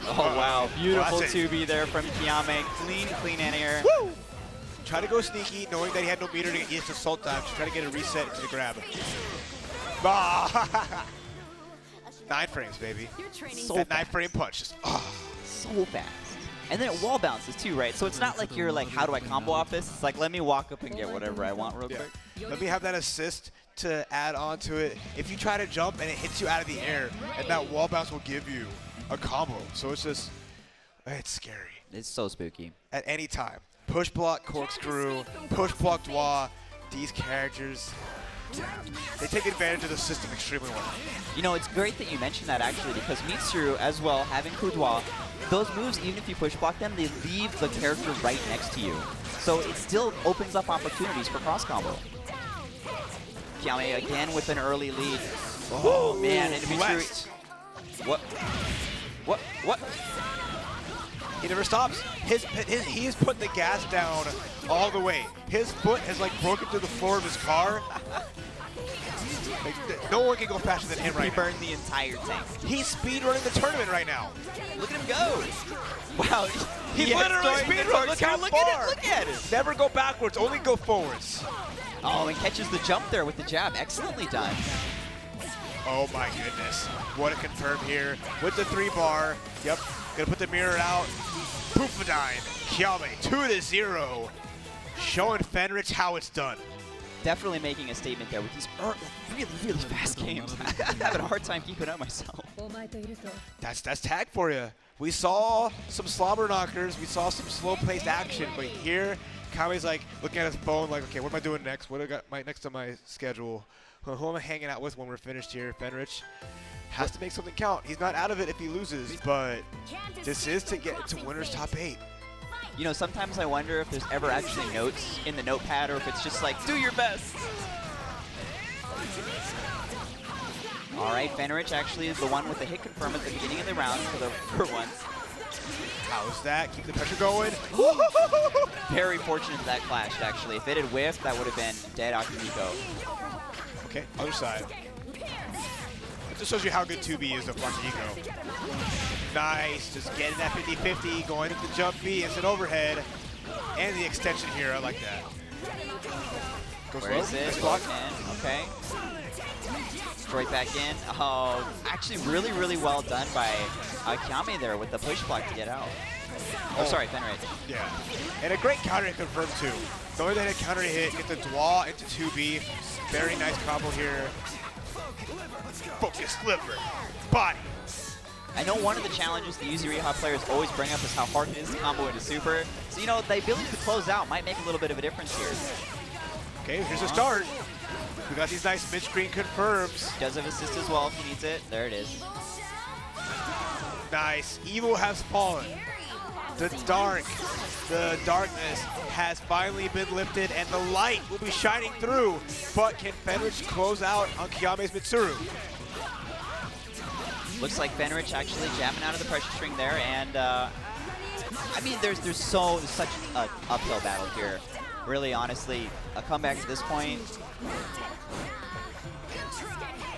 B: Oh, wow. Beautiful 2B there from Kyamei. Clean in here.
A: Woo! Try to go sneaky, knowing that he had no meter to get his assault time. Just try to get a reset to the grab. Ah. 9 frames, baby.
B: So
A: that 9-frame punch. Just,
B: so fast. And then it wall bounces too, right? So it's not like you're like, how do I combo off this? It's like, let me walk up and get whatever I want real quick.
A: Let me have that assist to add on to it. If you try to jump and it hits you out of the air, and that wall bounce will give you a combo. So it's just, it's scary.
B: It's so spooky.
A: At any time. Push block, corkscrew, push block, dwa. These characters, they take advantage of the system extremely well.
B: You know, it's great that you mentioned that actually, because Mitsuru as well, having Kudwa, those moves, even if you push block them, they leave the character right next to you. So it still opens up opportunities for cross combo. Kyamei again with an early lead. Oh man, and Mitsuru. What?
A: He never stops. He has put the gas down all the way. His foot has like broken through the floor of his car. Like, no one can go faster than him right now.
B: He burned the entire tank.
A: He's speedrunning the tournament right now.
B: Look at him go. Wow.
A: He literally speedrun. Look how far.
B: Look at it.
A: Never go backwards, only go forwards.
B: Oh, and catches the jump there with the jab. Excellently done.
A: Oh my goodness. What a confirm here with the 3-bar. Yep. Gonna put the mirror out. Poofadine. Kyamei 2-0. Showing Fenritti how it's done.
B: Definitely making a statement there with these really fast games. I'm having a hard time keeping up myself.
A: That's tag for you. We saw some slobber knockers. We saw some slow-paced action, but here, Kyamei's like looking at his phone like, okay, what am I doing next? What do I got next on my schedule? Who am I hanging out with when we're finished here? Fenritti has to make something count. He's not out of it if he loses, but this is to get into winner's top 8.
B: You know, sometimes I wonder if there's ever actually notes in the notepad or if it's just like, do your best. All right, Fenritti actually is the one with the hit confirm at the beginning of the round for once.
A: How's that? Keep the pressure going.
B: Very fortunate that clashed, actually. If it had whiffed, that would have been dead Akihiko.
A: Okay, other side. It just shows you how good 2B is of Akihiko. Nice, just getting that 50-50, going into the jump B, instant overhead, and the extension here, I like that. Goes
B: Where is it? Okay. Straight back in. Oh, actually really well done by Kyamei there with the push block to get out. Oh, sorry, Fenritti.
A: Yeah, and a great counter hit confirmed too. Throwing that counter hit, get the dwa into 2B. Very nice combo here. Focus, liver, body.
B: I know one of the challenges the Yuzuriha players always bring up is how hard it is to combo into super. So, you know, the ability to close out might make a little bit of a difference here.
A: Okay, here's a start. We got these nice mid-screen confirms.
B: Does have assist as well if he needs it. There it is.
A: Nice. Evil has fallen. The darkness has finally been lifted, and the light will be shining through. But can Fenritti close out on Kyamei's Mitsuru?
B: Looks like Fenritti actually jamming out of the pressure string there, and I mean, there's such an uphill battle here. Really, honestly, a comeback at this point.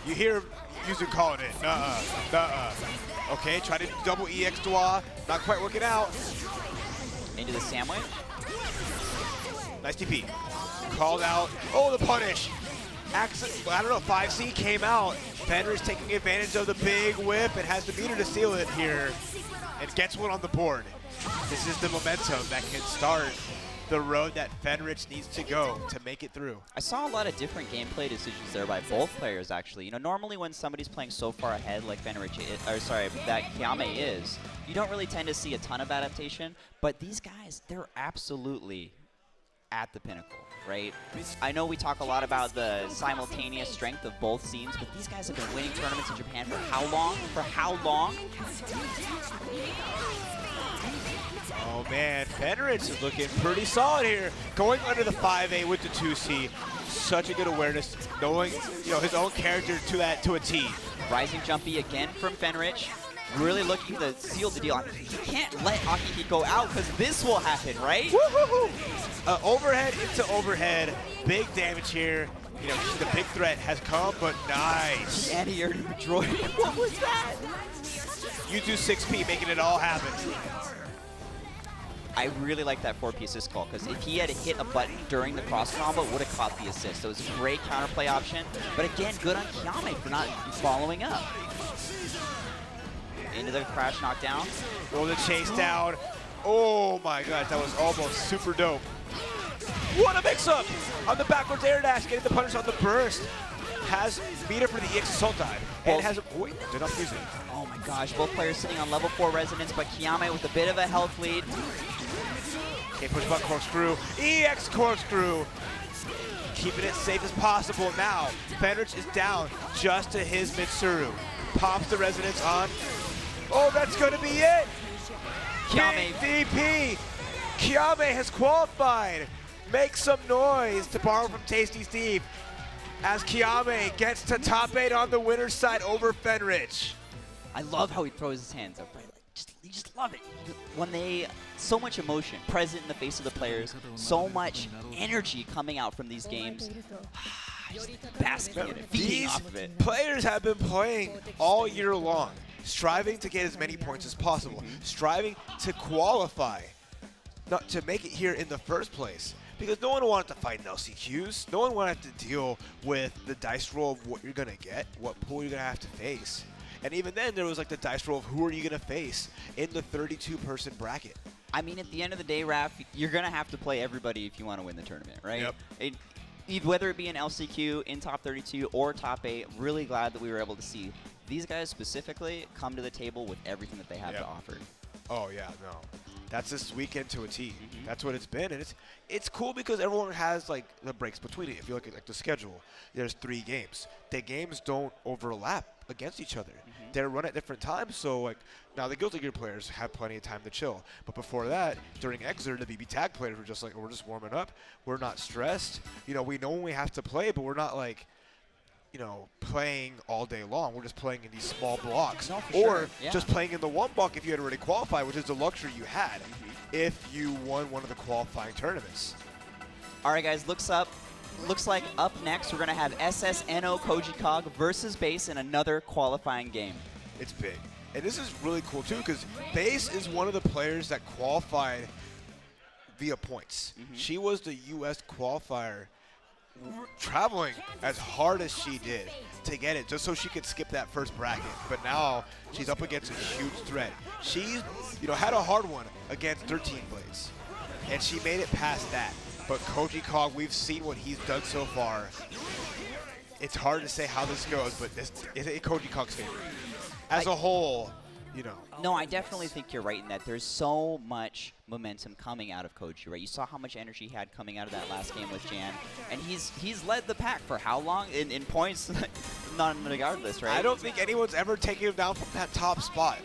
A: You hear Yuzu calling it. Nuh-uh. Okay, try to double EX dwa. Not quite working out.
B: Into the sandwich.
A: Nice TP. Called out. Oh, the punish. I don't know, 5C came out. Fenritti taking advantage of the big whip and has the meter to seal it here. And gets one on the board. This is the momentum that can start the road that Fenritti needs to go to make it through.
B: I saw a lot of different gameplay decisions there by both players, actually. You know, normally when somebody's playing so far ahead like Fenritti, that Kyamei is, you don't really tend to see a ton of adaptation. But these guys, they're absolutely at the pinnacle, right? I know we talk a lot about the simultaneous strength of both scenes, but these guys have been winning tournaments in Japan for how long? For how long?
A: Oh man, Fenritti is looking pretty solid here. Going under the 5A with the 2C. Such a good awareness, knowing his own character to a T.
B: Rising jumpy again from Fenritti. Really looking to seal the deal. He can't let Akihiko out because this will happen, right?
A: Overhead into overhead. Big damage here. The big threat has come, but nice.
B: And he already destroyed. What was that?
A: You do 6P, making it all happen.
B: I really like that 4-piece assist call because if he had hit a button during the cross combo, it would have caught the assist. So it's a great counterplay option. But again, good on Kyamei for not following up. Into the crash knockdown.
A: Roll the chase down. Oh my gosh, that was almost super dope. What a mix-up! On the backwards air dash, getting the punish on the burst. Has meter for the EX assault dive. And has wait, did not use it.
B: Oh my gosh, both players sitting on level 4 resonance, but Kyamei with a bit of a health lead.
A: Okay, push button corkscrew. EX corkscrew. Keeping it safe as possible now. Fenritti is down just to his Mitsuru. Pops the resonance on. Oh, that's going to be it.
B: Kyamei.
A: DP. Kyamei has qualified. Make some noise, to borrow from Tasty Steve, as Kyamei gets to top 8 on the winner's side over Fenritti.
B: I love how he throws his hands up, right? You just love it. When so much emotion present in the face of the players, so much energy coming out from these games. Just basking in it, feeding off of it.
A: Players have been playing all year long, striving to get as many points as possible, striving to qualify, not to make it here in the first place. Because no one wanted to fight in LCQs. No one wanted to deal with the dice roll of what you're going to get, what pool you're going to have to face. And even then, there was like the dice roll of who are you going to face in the 32-person bracket.
B: I mean, at the end of the day, Raph, you're going to have to play everybody if you want to win the tournament, right?
A: Yep.
B: Whether it be an LCQ, in top 32, or top 8, really glad that we were able to see these guys specifically come to the table with everything that they have to offer.
A: Oh, yeah, no. That's this weekend to a T. That's what it's been, and it's cool because everyone has like the breaks between it. If you look at like the schedule, there's 3 games. The games don't overlap against each other. They're run at different times, so like now the Guilty Gear players have plenty of time to chill. But before that, during Exeter, the BB Tag players were just like, we're just warming up. We're not stressed. We know when we have to play, but we're not like playing all day long. We're just playing in these small blocks.
B: No,
A: or just playing in the one block if you had already qualified, which is the luxury you had if you won one of the qualifying tournaments.
B: All right, guys, looks like up next we're going to have SSNO kojiKOG versus bace in another qualifying game.
A: It's big. And this is really cool, too, because bace is one of the players that qualified via points. She was the U.S. qualifier traveling as hard as she did to get it just so she could skip that first bracket, but now she's up against a huge threat. She's had a hard one against KOJiBlades, and she made it past that. But kojiKOG, we've seen what he's done so far. It's hard to say how this goes, but this is a kojiKOG's favorite as a whole.
B: No, I definitely think you're right in that there's so much momentum coming out of Koji, right? You saw how much energy he had coming out of that last game with Jan, and he's led the pack for how long in points, non-regardless, right?
A: I don't think anyone's ever taken him down from that top spot,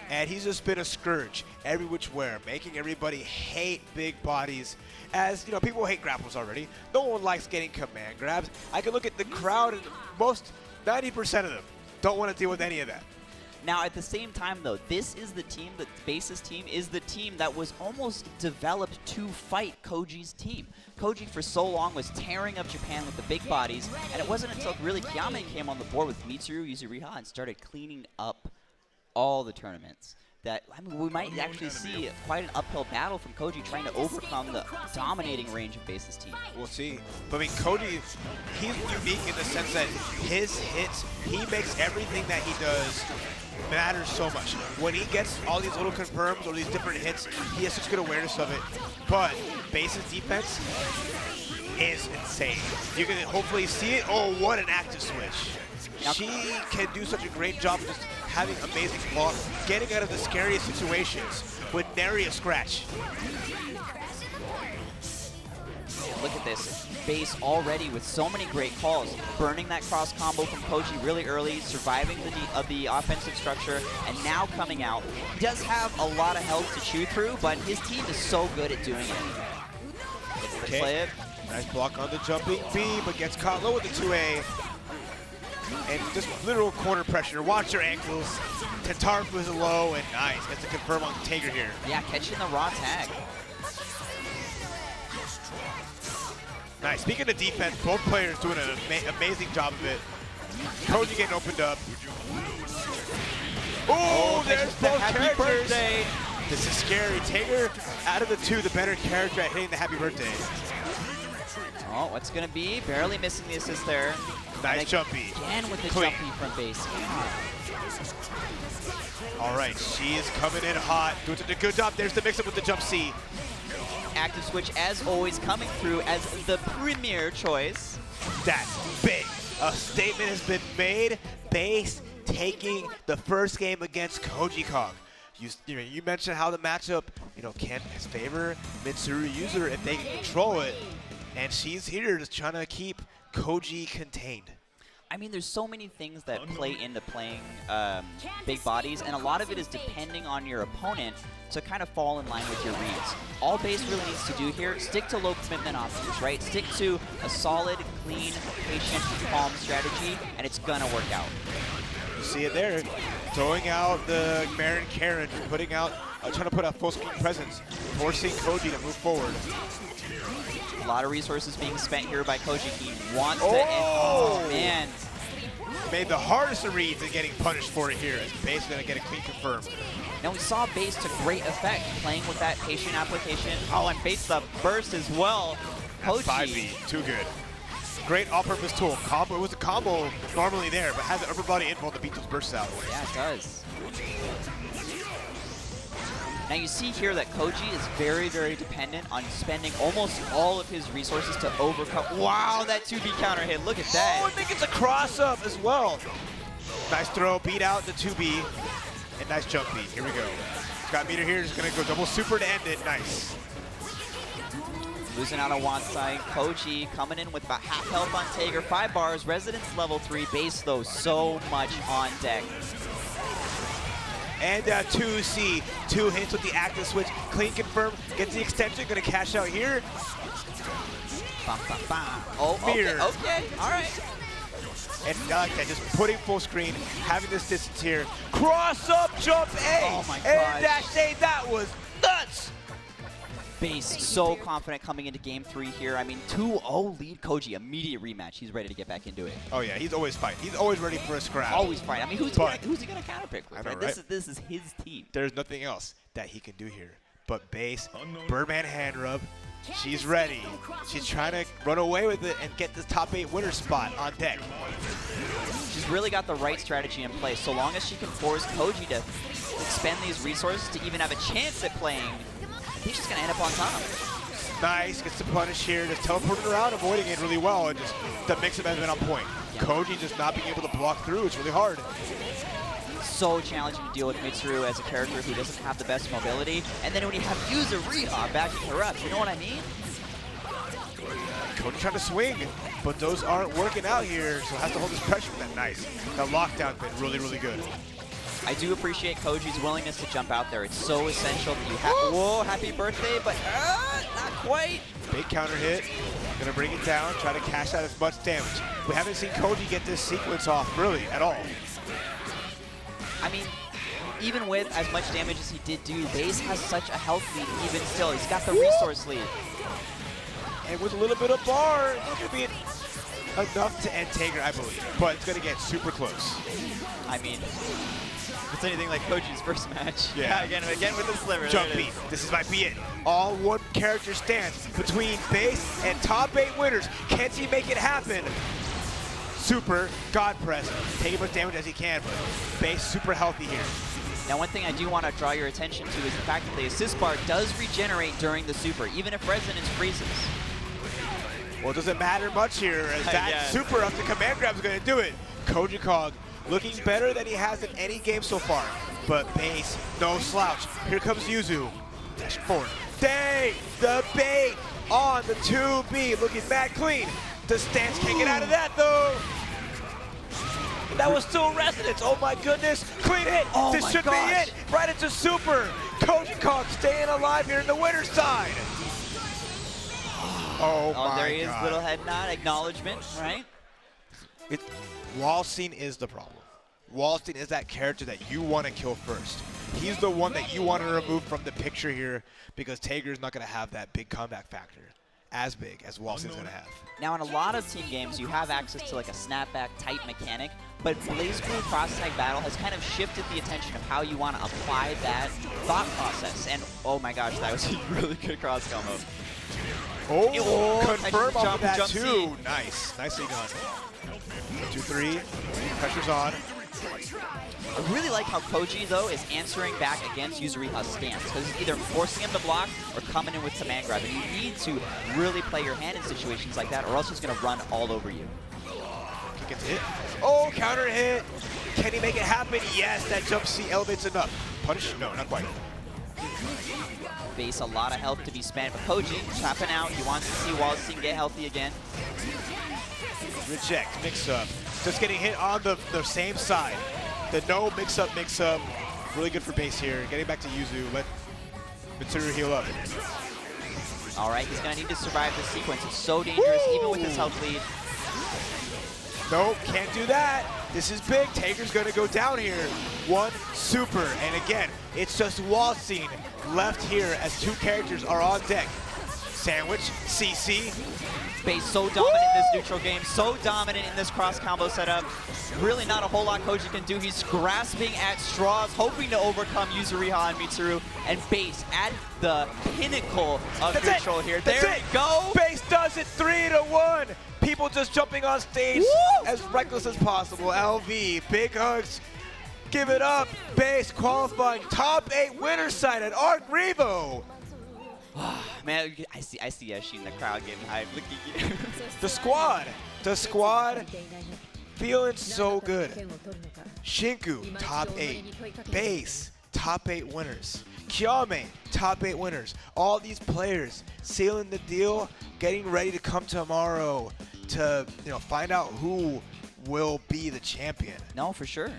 A: and he's just been a scourge every which way, making everybody hate big bodies. As people hate grapples already. No one likes getting command grabs. I can look at the crowd, and 90% of them don't want to deal with any of that.
B: Now, at the same time, though, this is the team, the base's team, is the team that was almost developed to fight Koji's team. Koji, for so long, was tearing up Japan with the big bodies, and it wasn't until really Kyamei came on the board with Mitsuru, Yuzuriha, and started cleaning up all the tournaments. That we might actually see quite an uphill battle from Koji trying to overcome the dominating range of base's team.
A: We'll see. But I mean, Koji, he's unique in the sense that his hits, he makes everything that he does matters so much. When he gets all these little confirms or these different hits, he has such good awareness of it. But base's defense is insane. You can hopefully see it. Oh, what an active switch. She can do such a great job just having amazing block, getting out of the scariest situations with nary a scratch.
B: look at this. Bace already with so many great calls, burning that cross combo from Koji really early, surviving the offensive structure, and now coming out. He does have a lot of health to chew through, but his team is so good at doing it. Gets the clip.
A: Nice block on the jumping B, but gets caught low with the 2A. And just literal corner pressure. Watch your ankles. Tatarf was low, and nice. Gets to confirm on Tager here.
B: Yeah, catching the raw tag.
A: Nice. Speaking of defense, both players doing an amazing job of it. Koji getting opened up. Oh, there's both
B: happy
A: characters.
B: Birthday.
A: This is scary. Tager, out of the two, the better character at hitting the happy birthday.
B: Oh, what's going to be? Barely missing the assist there.
A: Nice jumpy.
B: Again with the
A: Clean.
B: jumpy from Bace. Yeah.
A: All right, she is coming in hot. Doing a good job. There's the mix-up with the jump C.
B: Active switch, as always, coming through as the premier choice.
A: That's big. A statement has been made. Bace taking the first game against kojiKOG. You mentioned how the matchup, can favor Mitsuru user if they can control it, and she's here just trying to keep Koji contained.
B: I mean, there's so many things that play into playing big bodies, and a lot of it is depending on your opponent to kind of fall in line with your reads. All Bace really needs to do here, stick to low commitment options, right? Stick to a solid, clean, patient, calm strategy, and it's gonna work out.
A: You see it there, throwing out the Marin Karen, trying to put out full screen presence, forcing Koji to move forward.
B: A lot of resources being spent here by Koji. He wants to end. Oh, man.
A: Made the hardest of reads and getting punished for it here, as Bace is going to get a clean confirm.
B: Now we saw Bace to great effect, playing with that patient application. Oh, and Bace the burst as well.
A: That's 5V, too good. Great all-purpose tool. It was a combo normally there, but has an upper body info to beat those bursts out.
B: Yeah, it does. Now you see here that Koji is very, very dependent on spending almost all of his resources to overcome. Wow, that 2B counter hit. Look at that.
A: Oh, I think it's a cross-up as well. Nice throw, beat out the 2B, and nice jump beat. Here we go. Scott Meter here is going to go double super to end it. Nice.
B: Losing out on Waldstein. Koji coming in with about half health on Tager. 5 bars, Residence level 3. Bace, though, so much on deck.
A: And 2C, 2 hits with the active switch. Clean confirm, gets the extension, gonna cash out here.
B: Bum, bum, bum. Oh,
A: Mirror.
B: Okay, all right.
A: And I like that, just putting full screen, having this distance here. Cross up, jump A.
B: Oh my gosh.
A: And dash A, that was nuts.
B: Bace so confident coming into game 3 here. I mean, 2-0 lead Koji, immediate rematch. He's ready to get back into it.
A: Oh yeah, he's always fighting. He's always ready for a scrap.
B: Always fighting. I mean, who's he gonna counterpick with?
A: I know,
B: Right?
A: right?
B: This is his team.
A: There's nothing else that he can do here. But Bace, Birdman hand rub, she's ready. She's trying to run away with it and get this top 8 winner spot on deck.
B: She's really got the right strategy in place. So long as she can force Koji to expend these resources to even have a chance at playing, I think she's gonna end up on top.
A: Nice, gets the punish here, just teleporting around, avoiding it really well, and just the mix-up has been on point.
B: Yeah.
A: Koji just not being able to block through, it's really hard.
B: So challenging to deal with Mitsuru as a character who doesn't have the best mobility. And then when you have Yuzuriha backing her up, you know what I mean?
A: Koji trying to swing, but those aren't working out here, so has to hold his pressure. That nice. That lockdown's been really, really good.
B: I do appreciate Koji's willingness to jump out there. It's so essential that you have. Whoa, happy birthday, but not quite.
A: Big counter hit. Gonna bring it down, try to cash out as much damage. We haven't seen Koji get this sequence off really at all.
B: I mean, even with as much damage as he did do, Bace has such a health lead even still. He's got the resource lead.
A: And with a little bit of bar, it's gonna be enough to end Tager, I believe. But it's gonna get super close.
B: I mean, if it's anything like Koji's first match.
A: Yeah.
B: Again with the sliver.
A: Jump beat. This might be it. All one character stands between Bace and top 8 winners. Can he make it happen? Super God press. Take as much damage as he can, but Bace super healthy here.
B: Now, one thing I do want to draw your attention to is the fact that the assist bar does regenerate during the super, even if Resonance freezes.
A: Well, it doesn't matter much here, as that super up the command grab is going to do it. kojiKOG looking better than he has in any game so far. But Bace, no slouch. Here comes Yuzu. Dash forward. Dang! The bait! on the 2B, looking mad clean. The stance can't get out of that though. That was still resonance. Oh my goodness. Clean hit.
B: Oh
A: this
B: my
A: should
B: gosh.
A: be it. Right into super. kojiKOG staying alive here in the winner's side. Oh my
B: there he is,
A: God.
B: little head nod, acknowledgement, right?
A: Waldstein is the problem. Waldstein is that character that you want to kill first. He's the one that you want to remove from the picture here because Tager's not going to have that big comeback factor as big as Waldstein's going to have.
B: Now, in a lot of team games, you have access to like a snapback type mechanic, but BlazBlue cross-tag battle has kind of shifted the attention of how you want to apply that thought process. And oh my gosh, that was a really good cross combo.
A: Oh, confirm off of that
B: jump
A: too.
B: C.
A: Nice, nicely done. 2-3, pressure's on.
B: I really like how Koji, though, is answering back against Yuzuriha's stance, because he's either forcing him to block or coming in with command grab. And you need to really play your hand in situations like that, or else he's going to run all over you.
A: He gets hit. Oh, counter hit. Can he make it happen? Yes, that jump C elevates enough. Punish? No, not quite.
B: Bace, a lot of health to be spent, but Koji tapping out. He wants to see Waldstein get healthy again.
A: Reject, mix up. Just getting hit on the same side. The no mix up. Really good for Bace here. Getting back to Yuzu. Let Mitsuru heal up.
B: All right, he's going to need to survive this sequence. It's so dangerous, even with his health lead.
A: Nope, can't do that. This is big. Tager's going to go down here. One super. And again, it's just Waldstein left here as two characters are on deck. Sandwich, CC.
B: Bace so dominant in this neutral game, so dominant in this cross combo setup. Really not a whole lot Koji can do. He's grasping at straws, hoping to overcome Yuzuriha and Mitsuru. And Bace at the pinnacle of neutral here. There we go.
A: Bace does it 3-1. People just jumping on stage as reckless as possible. LV, big hugs. Give it up. Bace qualifying top 8 winner side at ArcRevo.
B: Man, I see Yeshi in the crowd getting hyped. Look at you.
A: The squad feeling so good. Shinku, top 8. Bace, top 8 winners. Kyamei, top 8 winners. All these players sealing the deal, getting ready to come tomorrow to find out who will be the champion.
B: No, for sure.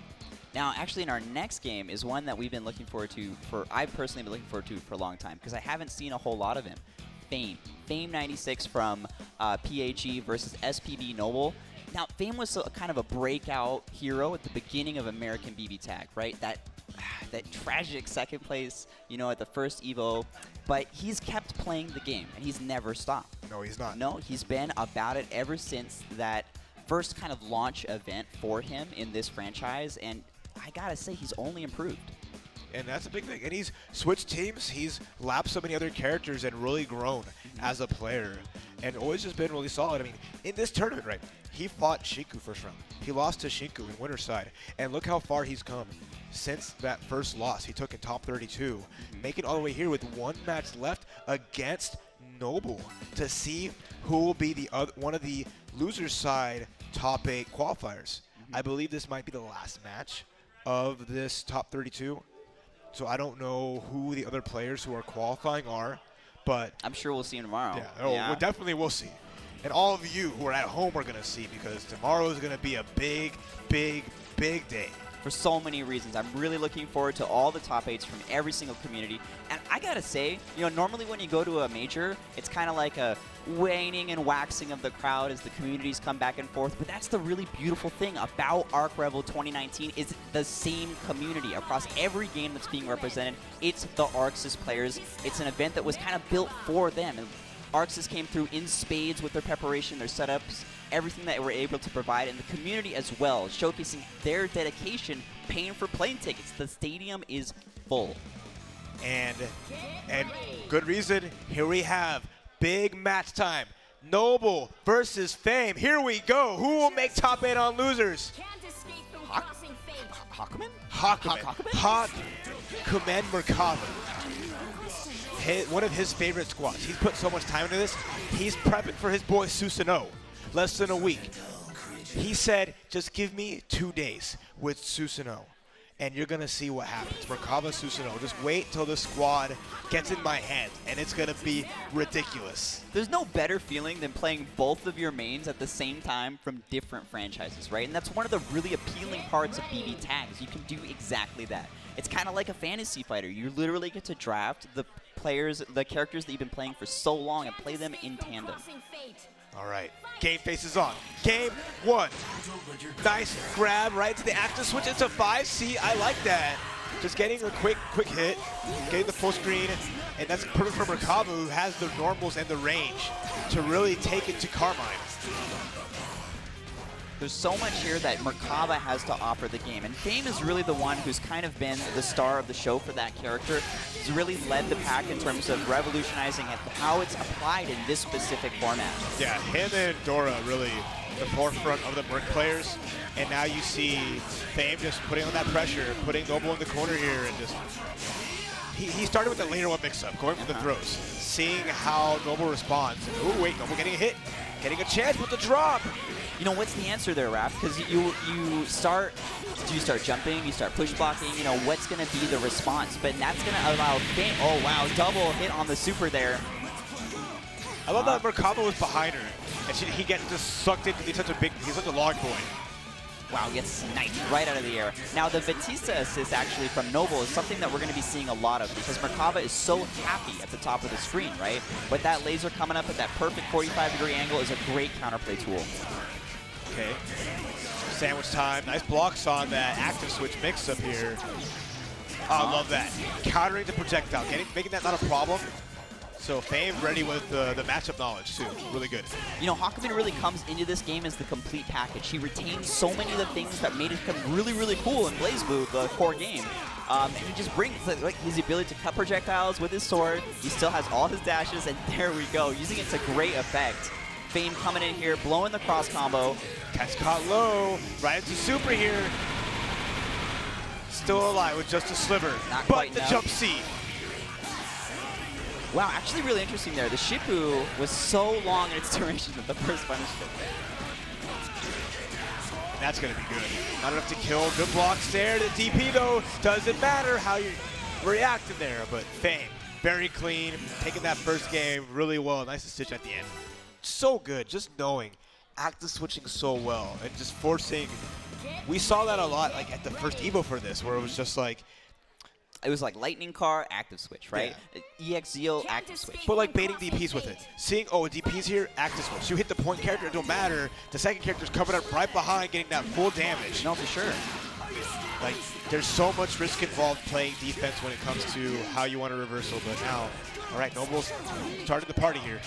B: Now, actually, in our next game is one that we've been looking forward to I've personally been looking forward to for a long time because I haven't seen a whole lot of him. Fame 96 from PHE versus SPB Noble. Now, Fame was kind of a breakout hero at the beginning of American BB Tag, right? That tragic second place, at the first Evo. But he's kept playing the game, and he's never stopped.
A: No, he's not.
B: No, he's been about it ever since that first kind of launch event for him in this franchise, and I gotta say, he's only improved.
A: And that's a big thing. And he's switched teams. He's lapped so many other characters and really grown as a player. And always just been really solid. I mean, in this tournament, right, he fought Shinku first round. He lost to Shinku in winner's side. And look how far he's come since that first loss he took in top 32. Make it all the way here with one match left against Noble to see who will be the one of the loser's side top 8 qualifiers. I believe this might be the last match of this top 32. So I don't know who the other players who are qualifying are, but
B: I'm sure we'll see him tomorrow.
A: Yeah, we'll see. And all of you who are at home are going to see, because tomorrow is going to be a big, big, big day.
B: For so many reasons. I'm really looking forward to all the top 8s from every single community. And I gotta say, normally when you go to a major, it's kind of like a waning and waxing of the crowd as the communities come back and forth. But that's the really beautiful thing about ArcRevo 2019 is the same community across every game that's being represented. It's the ArcSys players. It's an event that was kind of built for them. And ArcSys came through in spades with their preparation, their setups, everything that we're able to provide, and the community as well, showcasing their dedication, paying for plane tickets. The stadium is full.
A: And good reason. Here we have big match time. Noble versus Fame. Here we go. Who will make top 8 on losers?
B: Hakumen?
A: Hakumen Merkava. One of his favorite squads. He's put so much time into this. He's prepping for his boy Susanoo. Less than a week. He said, just give me 2 days with Susanoo. and you're going to see what happens. Merkava, Susanoo, just wait till the squad gets in my hand, and it's going to be ridiculous.
B: There's no better feeling than playing both of your mains at the same time from different franchises, right? And that's one of the really appealing parts of BB tags. You can do exactly that. It's kind of like a fantasy fighter. You literally get to draft the players, the characters that you've been playing for so long and play them in tandem.
A: All right, game faces on. Game 1. Nice grab right to the active switch into 5C. I like that. Just getting a quick hit, getting the full screen, and that's perfect for Merkava, who has the normals and the range to really take it to Carmine.
B: There's so much here that Merkava has to offer the game, and Fame is really the one who's kind of been the star of the show for that character. He's really led the pack in terms of revolutionizing how it's applied in this specific format. Yeah,
A: him and Dora really the forefront of the Merc players, and now you see Fame just putting on that pressure, putting Noble in the corner here, and just he started with the later one mix-up, going for the throws, seeing how Noble responds. Oh wait, Noble getting a hit, getting a chance with the drop.
B: You know, what's the answer there, Raph? Because you start jumping, you start push blocking, you know, what's going to be the response? But that's going to allow Fame, oh wow, double hit on the super there.
A: I love that Merkava was behind her, and he gets just sucked into, he's such a log boy.
B: Wow, gets sniped right out of the air. Now, the Vatista assist actually from Noble is something that we're going to be seeing a lot of because Merkava is so happy at the top of the screen, right? But that laser coming up at that perfect 45-degree angle is a great counterplay tool.
A: Okay, sandwich time. Nice blocks on that active switch mix-up here. Oh, I love that. Countering the projectile, making that not a problem. So Fame ready with the matchup knowledge too. Really good.
B: You know, Hakumen really comes into this game as the complete package. He retains so many of the things that made it become really, really cool in BlazBlue, the core game. And he just brings like his ability to cut projectiles with his sword. He still has all his dashes, and there we go, using it to great effect. Fame coming in here, blowing the cross combo.
A: Cat's caught low, right into super here. Still alive with just a sliver, but the jump C.
B: Wow, actually really interesting there. The Shinku was so long in its duration that the first punishment.
A: That's going to be good. Not enough to kill. Good blocks there. The DP, though, doesn't matter how you react in there. But Fame, very clean, taking that first game really well. Nice stitch at the end. So good, just knowing, active switching so well, and just forcing. We saw that a lot, like at the first Evo for this, where it was just like.
B: It was like Lightning Car, active switch, right? Yeah. EX-Zeal, active switch.
A: But like baiting DPs with it. Seeing, oh, a DP's here, active switch. You hit the point character, it don't matter. The second character's coming up right behind, getting that full damage.
B: No, for sure.
A: Like, there's so much risk involved playing defense when it comes to how you want a reversal. But now, all right, Noble's starting the party here.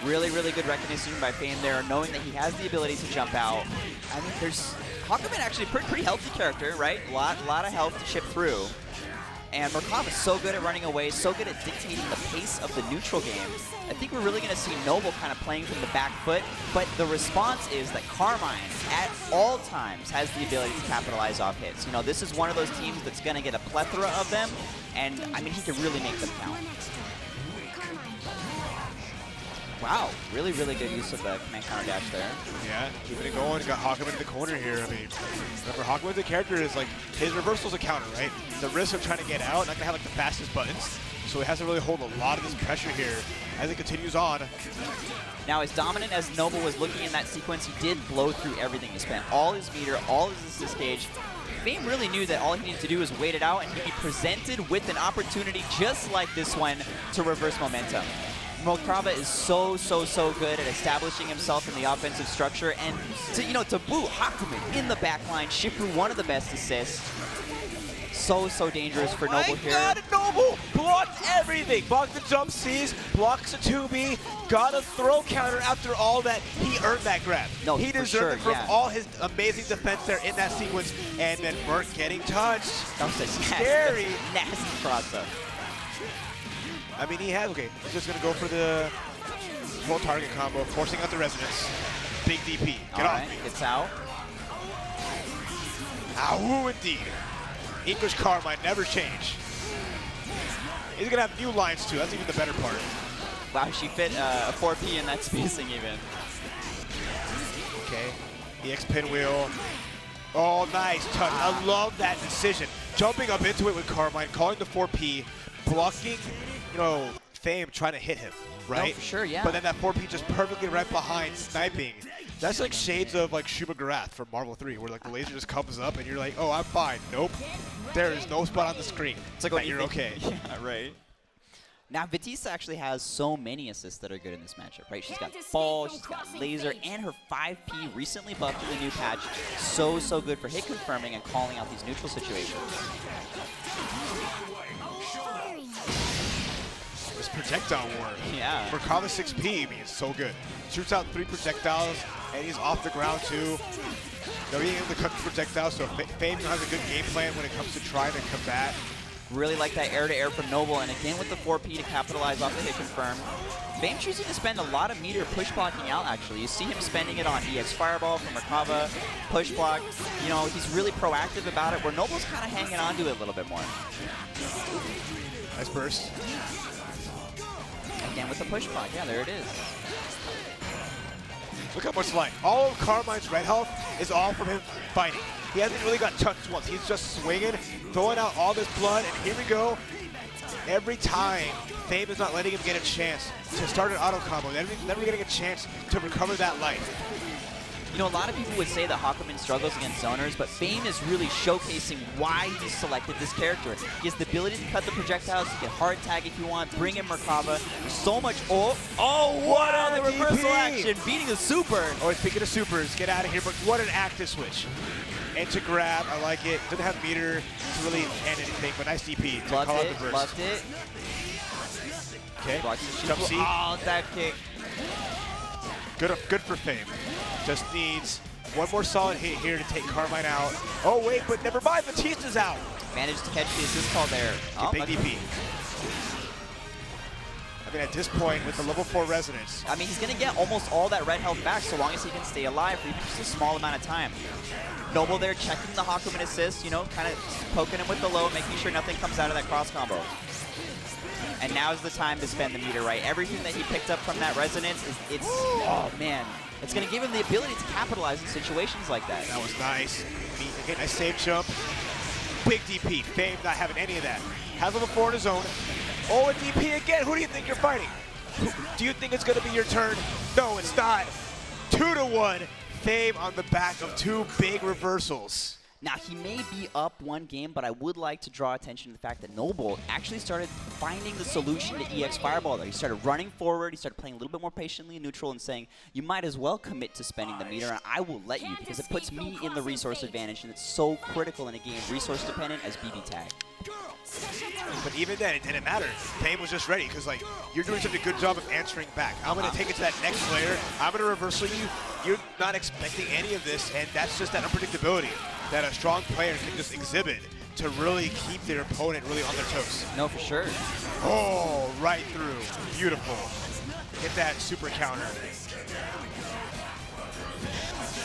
B: Really, really good recognition by Fame there, knowing that he has the ability to jump out. I mean, there's Hakumen actually a pretty healthy character, right? A lot of health to chip through. And Merkava is so good at running away, so good at dictating the pace of the neutral game. I think we're really going to see Noble kind of playing from the back foot, but the response is that Carmine, at all times, has the ability to capitalize off hits. You know, this is one of those teams that's going to get a plethora of them, and, I mean, he can really make them count. Wow, really, really good use of the command counter dash there.
A: Yeah, keeping it going. Got Hakumen in the corner here. I mean, remember, Hakumen, the character, is like, his reversal's a counter, right? The risk of trying to get out, not gonna have like the fastest buttons, so he has to really hold a lot of this pressure here as it continues on.
B: Now, as dominant as Noble was looking in that sequence, he did blow through everything. He spent all his meter, all his assist gauge. Fame really knew that all he needed to do was wait it out, and he'd be presented with an opportunity just like this one to reverse momentum. Merkava is so good at establishing himself in the offensive structure, and to boot Hakumen in the back line, Shipru one of the best assists. So dangerous for Noble here.
A: Oh my God, Noble blocked everything. Blocked the jump C's, blocks a 2B, got a throw counter after all that. He earned that grab.
B: No,
A: he deserved it from all his amazing defense there in that sequence, and then Merk getting touched.
B: That was a
A: scary,
B: nasty cross-up.
A: I mean, he has, okay, he's just going to go for the full target combo, forcing out the resonance. Big DP. Get off me.
B: Gets out.
A: Ow, indeed. English Carmine never change. He's going to have new lines, too. That's even the better part.
B: Wow, she fit a 4P in that spacing even.
A: Okay. EX pinwheel. Oh, nice touch. I love that decision. Jumping up into it with Carmine, calling the 4P, blocking, you know, Fame trying to hit him, right?
B: No, for sure, yeah.
A: But then that 4P just perfectly right behind, sniping. That's like shades of like Shuba Garath from Marvel 3, where like the laser just comes up and you're like, oh, I'm fine. Nope. There is no spot on the screen.
B: It's like
A: that you're okay.
B: Yeah, right. Now, Vatista actually has so many assists that are good in this matchup, right? She's got ball, she's got laser, and her 5P recently buffed in the new patch. So good for hit confirming and calling out these neutral situations.
A: This projectile war.
B: Yeah.
A: Merkava 6P, I mean, it's so good. Shoots out 3 projectiles, and he's off the ground too. Now being able to cut the projectiles, so Fame has a good game plan when it comes to trying to combat.
B: Really like that air-to-air from Noble, and again with the 4P to capitalize off the hit confirm. Fame choosing to spend a lot of meter push blocking out, actually. You see him spending it on EX Fireball from Merkava, push block. You know, he's really proactive about it, where Noble's kind of hanging on to it a little bit more.
A: Nice burst.
B: Again with the push block, yeah, there it is.
A: Look how much life. All of Carmine's red health is all from him fighting. He hasn't really got touched once. He's just swinging, throwing out all this blood, and here we go. Every time, Fame is not letting him get a chance to start an auto combo. Never getting a chance to recover that life.
B: You know, a lot of people would say that Hakumen struggles against zoners, but Fame is really showcasing why he selected this character. He has the ability to cut the projectiles, you can hard tag if you want, bring in Merkava. There's so much. Oh, what on the reversal action, beating the super.
A: Oh, speaking of supers, get out of here, but what an active switch. And to grab, I like it. Doesn't have meter to really end anything, but nice DP to
B: loved
A: call
B: it,
A: out the burst.
B: loved it.
A: Okay,
B: Jump
A: C.
B: Oh, that kick.
A: Good for Fame. Just needs one more solid hit here to take Carmine out. Oh wait, but never mind, Batista's out.
B: Managed to catch the assist call there. Oh,
A: big DP. I mean, at this point, with the level 4 resonance.
B: I mean, he's going to get almost all that red health back so long as he can stay alive for even just a small amount of time. Noble there checking the Hakumen assist, you know, kind of poking him with the low, making sure nothing comes out of that cross combo. And now's the time to spend the meter, right? Everything that he picked up from that resonance, oh man. It's going to give him the ability to capitalize in situations like that.
A: That was nice. Again, nice save jump. Big DP. Fame not having any of that. Has level 4 on his own. Oh, a DP again. Who do you think you're fighting? Do you think it's going to be your turn? No, it's not. 2-1. Fame on the back of 2 big reversals.
B: Now, he may be up one game, but I would like to draw attention to the fact that Noble actually started finding the solution to EX Fireball there. He started running forward, he started playing a little bit more patiently in neutral and saying, you might as well commit to spending the meter, and I will let you, because it puts me in the resource advantage, and it's so critical in a game, resource dependent as BB tag.
A: But even then, it didn't matter. Fame was just ready, because like, you're doing such a good job of answering back. I'm going to take it to that next layer. I'm going to reversal you. You're not expecting any of this, and that's just that unpredictability that a strong player can just exhibit to really keep their opponent really on their toes.
B: No, for sure.
A: Oh, right through. Beautiful. Hit that super counter.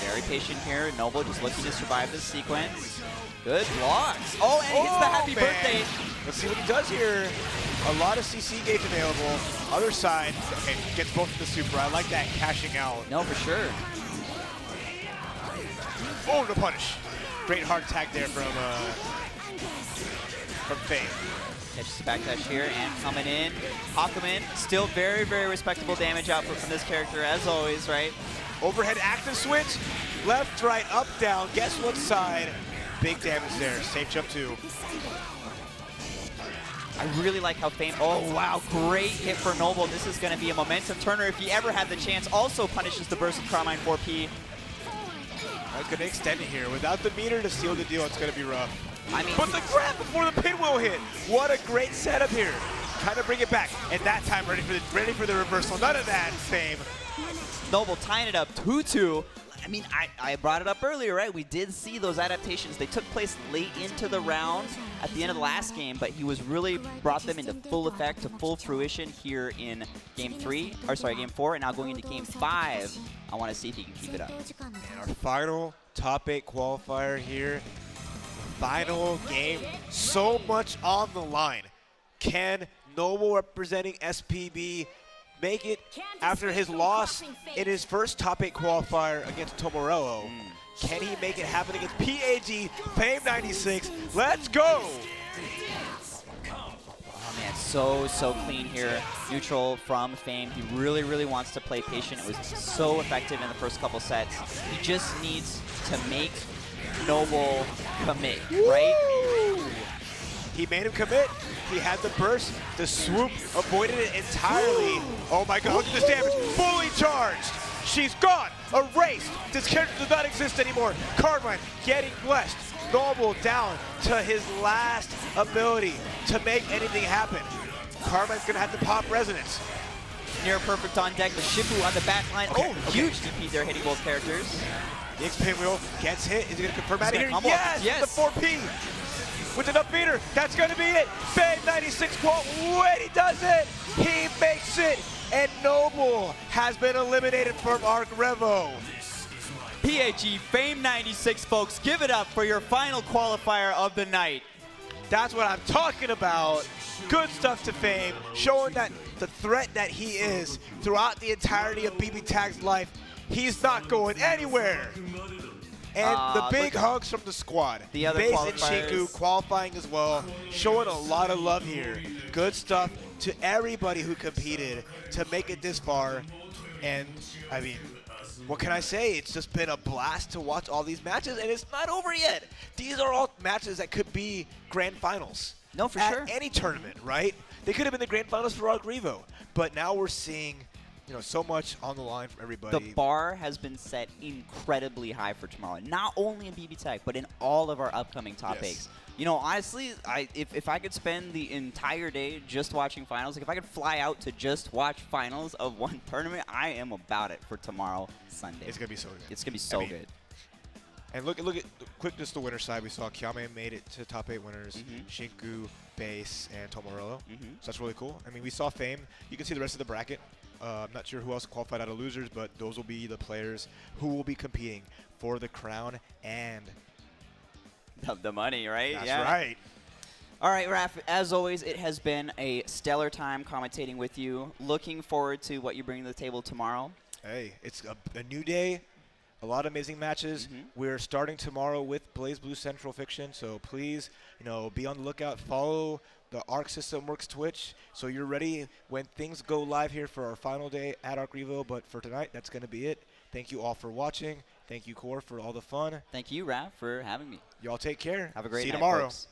B: Very patient here. Noble just looking to survive this sequence. Good blocks. Oh, and he hits the happy birthday.
A: Let's see what he does here. A lot of CC gauge available. Other side, okay, gets both of the super. I like that cashing out.
B: No, for sure.
A: Oh, the punish. Great hard tag there from Fame.
B: Catches the backdash here and coming in. Hakumen, still very, very respectable damage output from this character as always, right?
A: Overhead active switch. Left, right, up, down. Guess what side? Big damage there. Safe jump too.
B: I really like how Fame, oh wow, great hit for Noble. This is going to be a momentum turner if he ever had the chance. Also punishes the burst of Carmine 4P.
A: I'm going to extend it here. Without the meter to seal the deal, it's going to be rough.
B: I mean,
A: but the grab before the pinwheel hit. What a great setup here. Trying to bring it back. And that time ready for the reversal. None of that, Fame.
B: Noble tying it up 2-2. I mean, I brought it up earlier, right? We did see those adaptations. They took place late into the round at the end of the last game, but he was really brought them into full effect, to full fruition here in game 4, and now going into game 5. I want to see if he can keep it up.
A: And our final top 8 qualifier here. Final game. So much on the line. Can Noble, representing SPB, make it after his loss in his first top 8 qualifier against Tomorelo? Can he make it happen against PAG Fame 96? Let's go!
B: Oh man, so clean here. Neutral from Fame. He really wants to play patient. It was so effective in the first couple sets. He just needs to make Noble commit, right?
A: Woo! He made him commit. He had the burst, the swoop, avoided it entirely. Oh my god, look at this damage. Fully charged. She's gone. Erased. This character does not exist anymore. Carmine getting blessed. Noble down to his last ability to make anything happen. Carmine's gonna have to pop resonance.
B: Near perfect on deck, but Shinku on the back line.
A: Okay,
B: Oh, huge DP there, hitting both characters.
A: The X-Pin wheel gets hit. Is he gonna confirm out of here?
B: Combo.
A: Yes!
B: Yes.
A: The 4P. With an up beater. That's gonna be it. Fame 96 qual. Wait, he does it. He makes it. And Noble has been eliminated from ArcRevo.
B: PAG Fame 96, folks. Give it up for your final qualifier of the night.
A: That's what I'm talking about. Good stuff to Fame, showing that the threat that he is throughout the entirety of BB Tag's life, he's not going anywhere. And the big hugs from the squad.
B: The other
A: Bace
B: qualifiers.
A: and Shinku qualifying as well, showing a lot of love here. Good stuff to everybody who competed to make it this far. And, I mean, what can I say? It's just been a blast to watch all these matches, and it's not over yet. These are all matches that could be grand finals.
B: No, for
A: at
B: sure.
A: Any tournament, right? They could have been the grand finals for ArcRevo, but now we're seeing, you know, so much on the line from everybody.
B: The bar has been set incredibly high for tomorrow, not only in BB Tag, but in all of our upcoming top
A: Yes.
B: 8s. You know, honestly, if I could spend the entire day just watching finals, like if I could fly out to just watch finals of one tournament, I am about it for tomorrow, Sunday.
A: It's gonna be so good.
B: It's gonna be so good.
A: And look at quick, just the winner side. We saw Kyamei made it to top 8 winners. Shinku, Bace, and Tomorelo. So that's really cool. I mean, we saw Fame. You can see the rest of the bracket. I'm not sure who else qualified out of losers, but those will be the players who will be competing for the crown and
B: The money, right?
A: that's
B: yeah.
A: right.
B: All right, Raph, as always, it has been a stellar time commentating with you. Looking forward to what you bring to the table tomorrow.
A: Hey, it's a new day. A lot of amazing matches. We're starting tomorrow with BlazBlue Central Fiction, so please, you know, be on the lookout. Follow the Arc System Works Twitch, so you're ready when things go live here for our final day at ArcRevo. But for tonight, that's going to be it. Thank you all for watching. Thank you, Core, for all the fun.
B: Thank you, Raph, for having me.
A: Y'all take care.
B: Have a great
A: See you
B: night,
A: tomorrow.
B: folks.